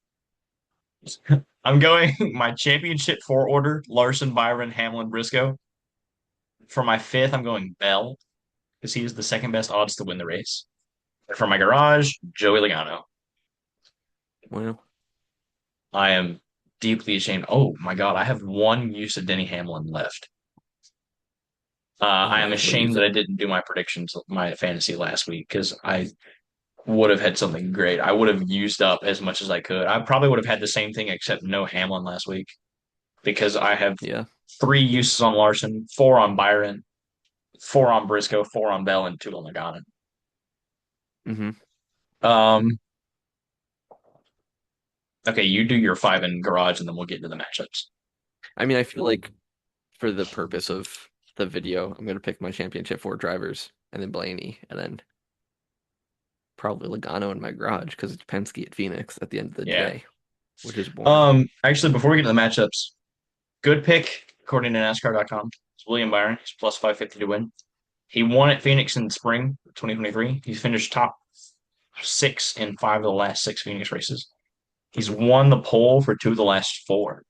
I'm going my championship four order: Larson, Byron, Hamlin, Briscoe. For my fifth, I'm going Bell because he is the second best odds to win the race. And for my garage, Joey Logano. Well, I am deeply ashamed. Oh my God, I have one use of Denny Hamlin left. oh, I am nice. What do you ashamed that say? I didn't do my predictions, my fantasy last week because I would have had something great. I would have used up as much as I could. I probably would have had the same thing except no Hamlin last week because I have Yeah. three uses on Larson, four on Byron, four on Briscoe, four on Bell, and two on Logano. hmm Um, okay, you do your five in garage, and then we'll get into the matchups. I mean, I feel like for the purpose of the video, I'm gonna pick my championship four drivers and then Blaney and then probably Logano in my garage because it's Penske at Phoenix at the end of the Yeah. day, which is boring. Actually, before we get to the matchups, good pick according to NASCAR.com. It's William Byron. He's plus 550 to win. He won at Phoenix in spring 2023. He's finished top six in five of the last six Phoenix races. He's hmm won the pole for two of the last four.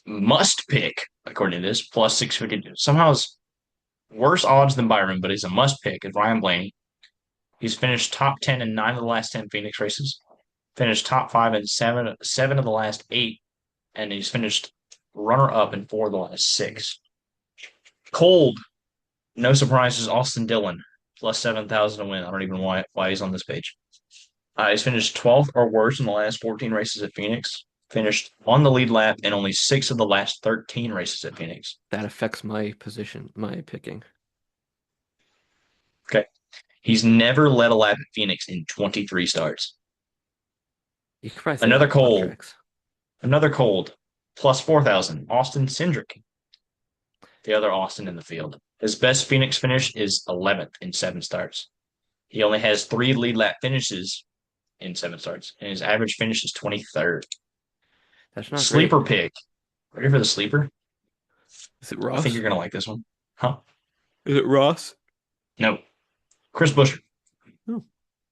Must pick, according to this, plus 650. Somehow is worse odds than Byron, but he's a must pick is Ryan Blaney. He's finished top 10 in nine of the last 10 Phoenix races, finished top five in seven of the last eight, and he's finished runner up in four of the last six. Cold, no surprises, Austin Dillon, plus 7,000 to win. I don't even know why he's on this page. He's finished 12th or worse in the last 14 races at Phoenix. Finished on the lead lap in only six of the last 13 races at Phoenix. That affects my position, my picking. Okay. He's never led a lap at Phoenix in 23 starts. You could probably say that Another for a lot of cold, tracks. another cold, plus 4,000. Austin Cindric, the other Austin in the field. His best Phoenix finish is 11th in seven starts. He only has three lead lap finishes in seven starts, and his average finish is 23rd. That's not great. Sleeper pick. Ready for the sleeper? Is it I think Ross? you're gonna like this one. Huh? Is it Ross? No. Chris Buescher, Oh,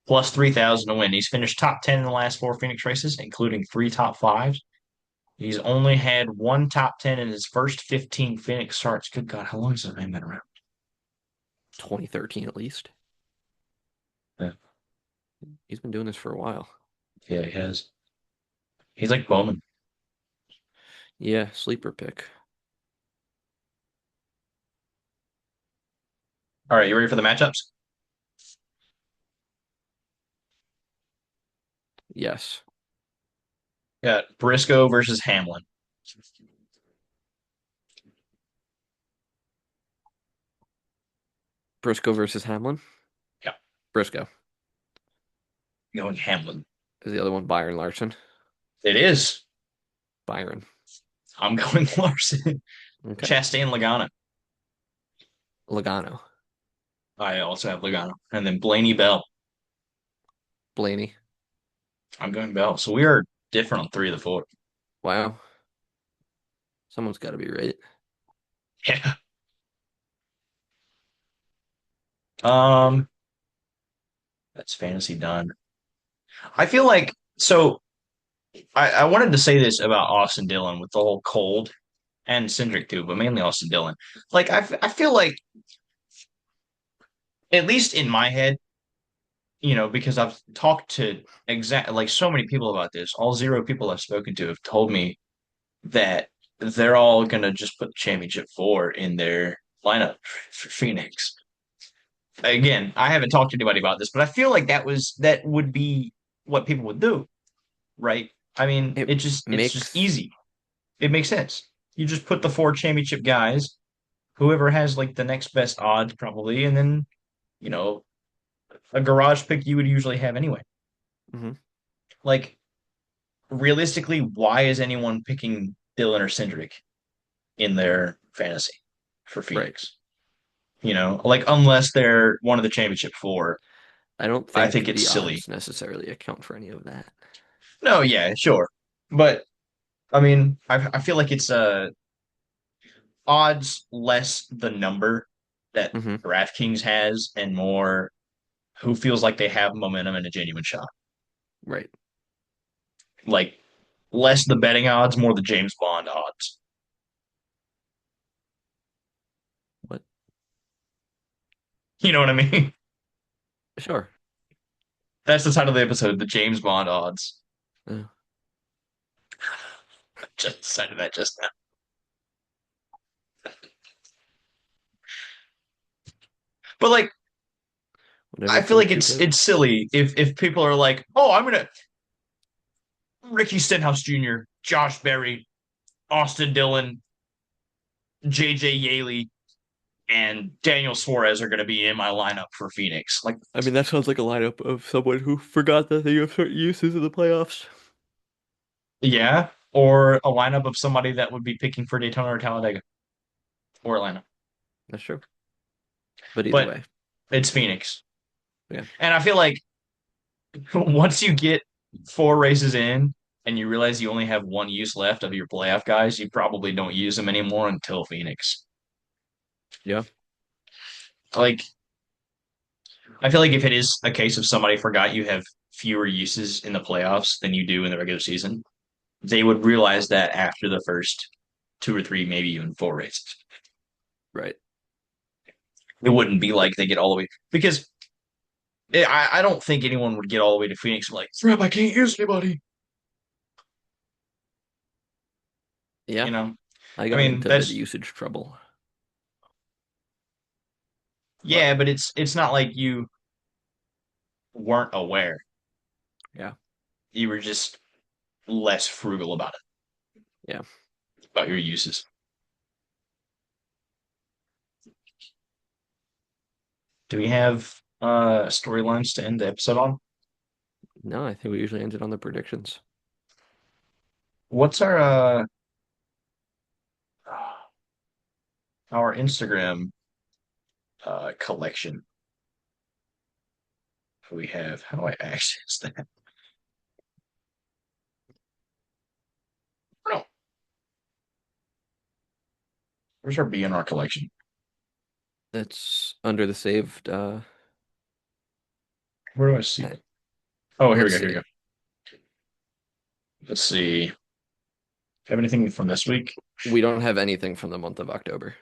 plus 3,000 to win. He's finished top 10 in the last four Phoenix races, including three top fives. He's only had one top 10 in his first 15 Phoenix starts. Good God, how long has that man been around? 2013 at least. Yeah, He's been doing this for a while. yeah, he has. He's like Bowman. Yeah, sleeper pick. All right, you ready for the matchups? Yes. Got Briscoe versus Hamlin. Briscoe versus Hamlin. Yeah, Briscoe. going Hamlin. Is the other one Byron Larson? It is. Byron. I'm going Larson. Okay. Chastain Logano. Logano. I also have Logano. And then Blaney Bell. Blaney. I'm going Bell. So we are different on three of the four. Wow. Someone's got to be right. Yeah. Um, that's fantasy done. I feel like so I wanted to say this about Austin Dillon with the whole cold and Cindric too, but mainly Austin Dillon. Like I feel like at least in my head, because I've talked to like so many people about this, all zero people I've spoken to have told me that they're all gonna just put the championship four in their lineup for Phoenix. Again, I haven't talked to anybody about this, but I feel like that would be what people would do, right? I mean, It it's just makes easy. It makes sense. You just put the four championship guys, whoever has like the next best odds probably, and then, you know, a garage pick you would usually have anyway. mhm. Like realistically, why is anyone picking Dylan or Cindric? in their fantasy for Right. Phoenix. Like unless they're one of the championship four, I don't I think think it's the silly. odds necessarily account for any of that. No, yeah, sure. But I mean, I feel like it's odds less the number that Hmm. DraftKings has and more who feels like they have momentum and a genuine shot. Right. Like less the betting odds, more the James Bond odds. What? You know what I mean? Sure. That's the title of the episode, the James Bond odds. Uh, Just decided that just now. But like Whatever I feel like floats your it's boat. it's silly if people are like, "Oh, I'm gonna Ricky Stenhouse Jr., Josh Berry, Austin Dillon, JJ Yaley, and Daniel Suarez are gonna be in my lineup for Phoenix." Like, I mean, that sounds like a lineup of someone who forgot that they have certain uses in the playoffs. yeah, or a lineup of somebody that would be picking for Daytona or Talladega or Atlanta. That's true. But either But way, it's Phoenix. yeah. And I feel like once you get four races in and you realize you only have one use left of your playoff guys, you probably don't use them anymore until Phoenix. Yeah. Like, I feel like if it is a case of somebody forgot you have fewer uses in the playoffs than you do in the regular season, they would realize that after the first two or three, maybe even four races. Right. It wouldn't be like they get all the way because I don't think anyone would get all the way to Phoenix and be like, crap, I can't use anybody. Yeah. You know, I I got mean, into the that's usage trouble. But yeah, but it's not like you weren't aware. yeah. You were just less frugal Yeah. about your uses. Do we have storylines to end the episode on? No, I think we usually ended on the predictions. What's our Instagram collection we have? How do I access that? No, where's our BNR collection? That's under the saved Where do I see uh, it? Oh, here we let's go. Here we see. go. Let's see. Have anything from this week? We don't have anything from the month of October.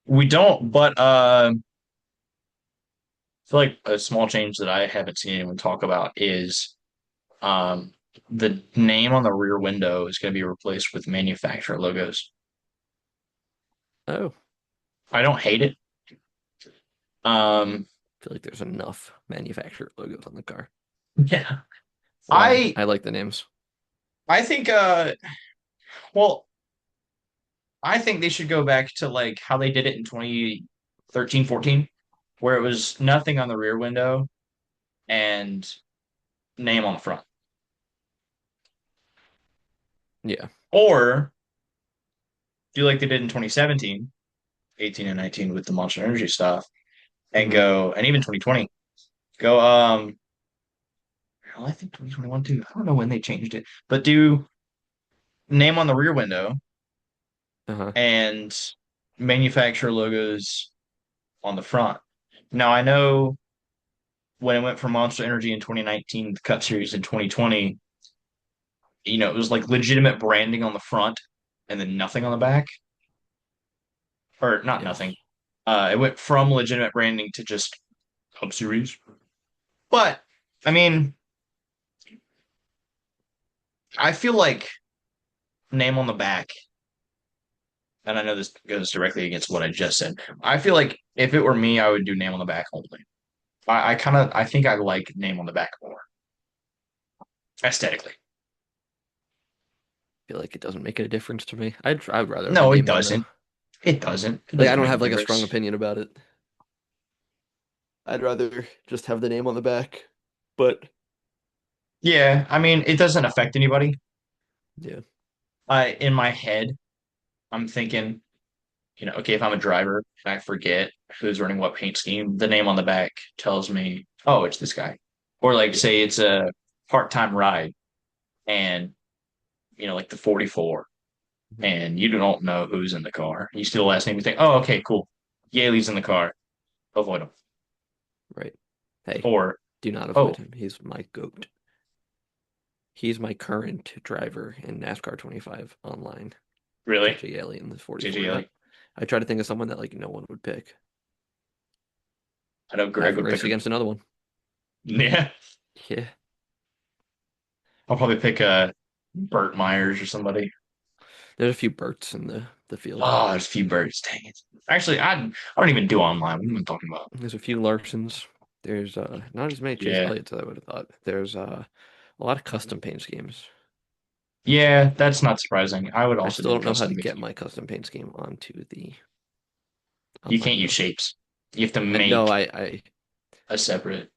We don't, but I feel like a small change that I haven't seen anyone talk about is um, the name on the rear window is going to be replaced with manufacturer logos. Oh, I don't hate it. Um, I feel like there's enough manufacturer logos on the car. yeah, But I I I like the names. I think well, I think they should go back to like how they did it in 2013, 14, where it was nothing on the rear window and name on the front. Yeah. Or do like they did in 2017, 18 and 19 with the Monster Energy stuff and Hmm. go and even 2020 go well, I think 2021 too. I don't know when they changed it, but do name on the rear window Uh-huh. and manufacturer logos on the front. Now I know when it went from Monster Energy in 2019 the Cup Series in 2020, it was like legitimate branding on the front and then nothing on the back. Or not nothing. Yes. It went from legitimate branding to just Cup Series. But I mean, I feel like name on the back, and I know this goes directly against what I just said. I feel like if it were me, I would do name on the back only. I think I like name on the back more aesthetically. I feel like it doesn't make a difference to me. I'd rather have the No, it name on though. doesn't. It doesn't. It Like I doesn't don't make a have like a strong difference. opinion about it. I'd rather just have the name on the back. But Yeah, I mean, it doesn't affect anybody. yeah. I in my head, I'm thinking, okay, if I'm a driver and I forget who's running what paint scheme, the name on the back tells me, oh, it's this guy. Or like Yeah. say it's a part-time ride and like the 44 Mhm. and you don't know who's in the car. You see the last name, you think, oh, okay, cool. Yaley's in the car. Avoid him. Right. Hey, Or, do not avoid oh, him. He's my goat. He's my current driver in NASCAR 25 online. really? JJ Alien, the JJ 44. Yeah. Yaley? I try to think of someone that like no one would pick. I know I Greg haven't would pick raced him. against another one. Yeah. Yeah. I'll probably pick Burt Myers or somebody. There's a few Berts in the field. Oh, there's a few birds. Dang it. Actually, I don't even do online. What am I talking about? There's a few Larsons. There's not as many Chase Yeah. Elliott's as I would have thought. There's a lot of custom paint schemes. Yeah, that's not surprising. I would I also still do the don't know how to custom get scheme. my custom paint scheme onto the You online can't use though. shapes. You have to No, make I a separate,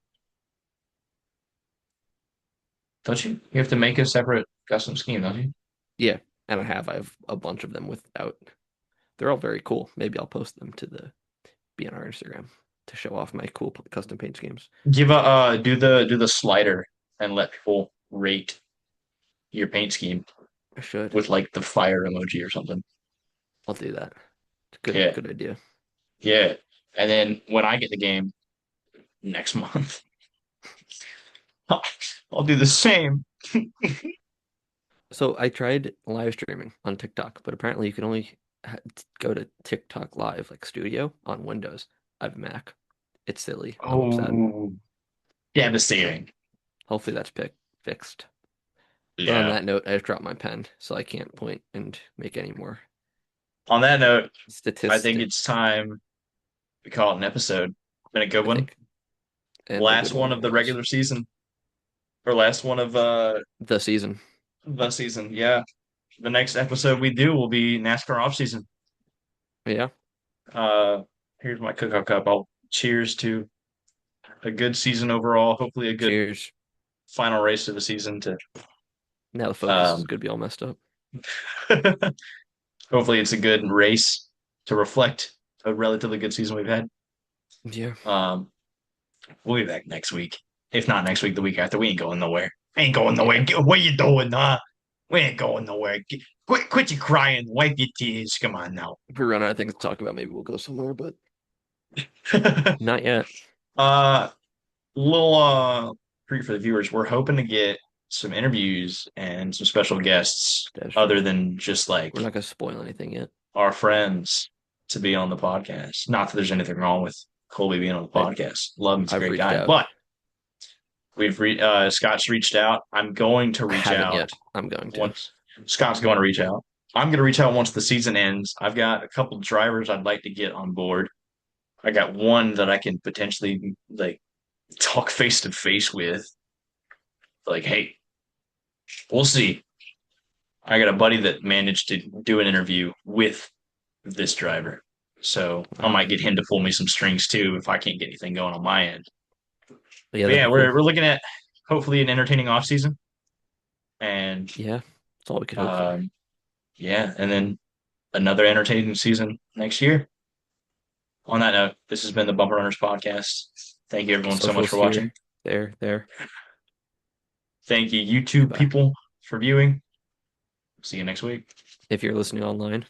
don't you? You have to make a separate custom scheme, don't you? yeah, and I have a bunch of them without. They're all very cool. Maybe I'll post them to the BNR Instagram to show off my cool custom paint schemes. Give a do the slider and let people rate your paint scheme I should. with like the fire emoji or something. I'll do that. It's a Yeah. good idea. Yeah. And then when I get the game next month, I'll do the same. So I tried live streaming on TikTok, but apparently you can only go to TikTok Live, like Studio, on Windows. I have a Mac. It's silly. I'm upset. Oh, devastating. Hopefully that's fixed. But on Yeah. that note, I just dropped my pen, so I can't point and make any more On that note, I think statistic, it's time we call it an episode. Been a good I one. think. And a good Last one one it of the was. regular season, or last one of The season. the season. Yeah. The next episode we do will be NASCAR off season. Yeah. Uh, here's my cookout cup. I'll cheers to a good season overall. Hopefully, a good Cheers. final race of the season. To Now the focus is um, gonna be all messed up. hopefully, it's a good race to reflect a relatively good season we've had. Yeah. Um, we'll be back next week. If not next week, the week after. We ain't going nowhere. Ain't going nowhere. Yeah. What you doing, huh? We ain't going nowhere. Quit your crying. Wipe your tears. Come on now. If we run out of things to talk about, maybe we'll go somewhere, but not yet. uh, little treat for the viewers. We're hoping to get some interviews and some special guests That's other true. than just like We're not gonna spoil anything yet. our friends to be on the podcast. Not that there's anything wrong with Colby being on the I podcast. Love him. He's a I've great reached guy. out. But Scott's reached out. I'm going to I reach haven't out yet. I'm going to. once Scott's going to reach out. I'm going to reach out once the season ends. I've got a couple drivers I'd like to get on board. I got one that I can potentially like talk face to face with. Like, hey, we'll see. I got a buddy that managed to do an interview with this driver. So I Wow. might get him to pull me some strings too if I can't get anything going on my end. But yeah, But that'd yeah, be cool. we're looking at hopefully an entertaining off season. And Yeah. That's all we could hope for. um, yeah, and then another entertaining season next year. On that note, this has been the Bumper Runners podcast. Thank you everyone so much Socials for watching. here, there. Thank you, YouTube Goodbye. people, for viewing. See you next week. If you're listening online.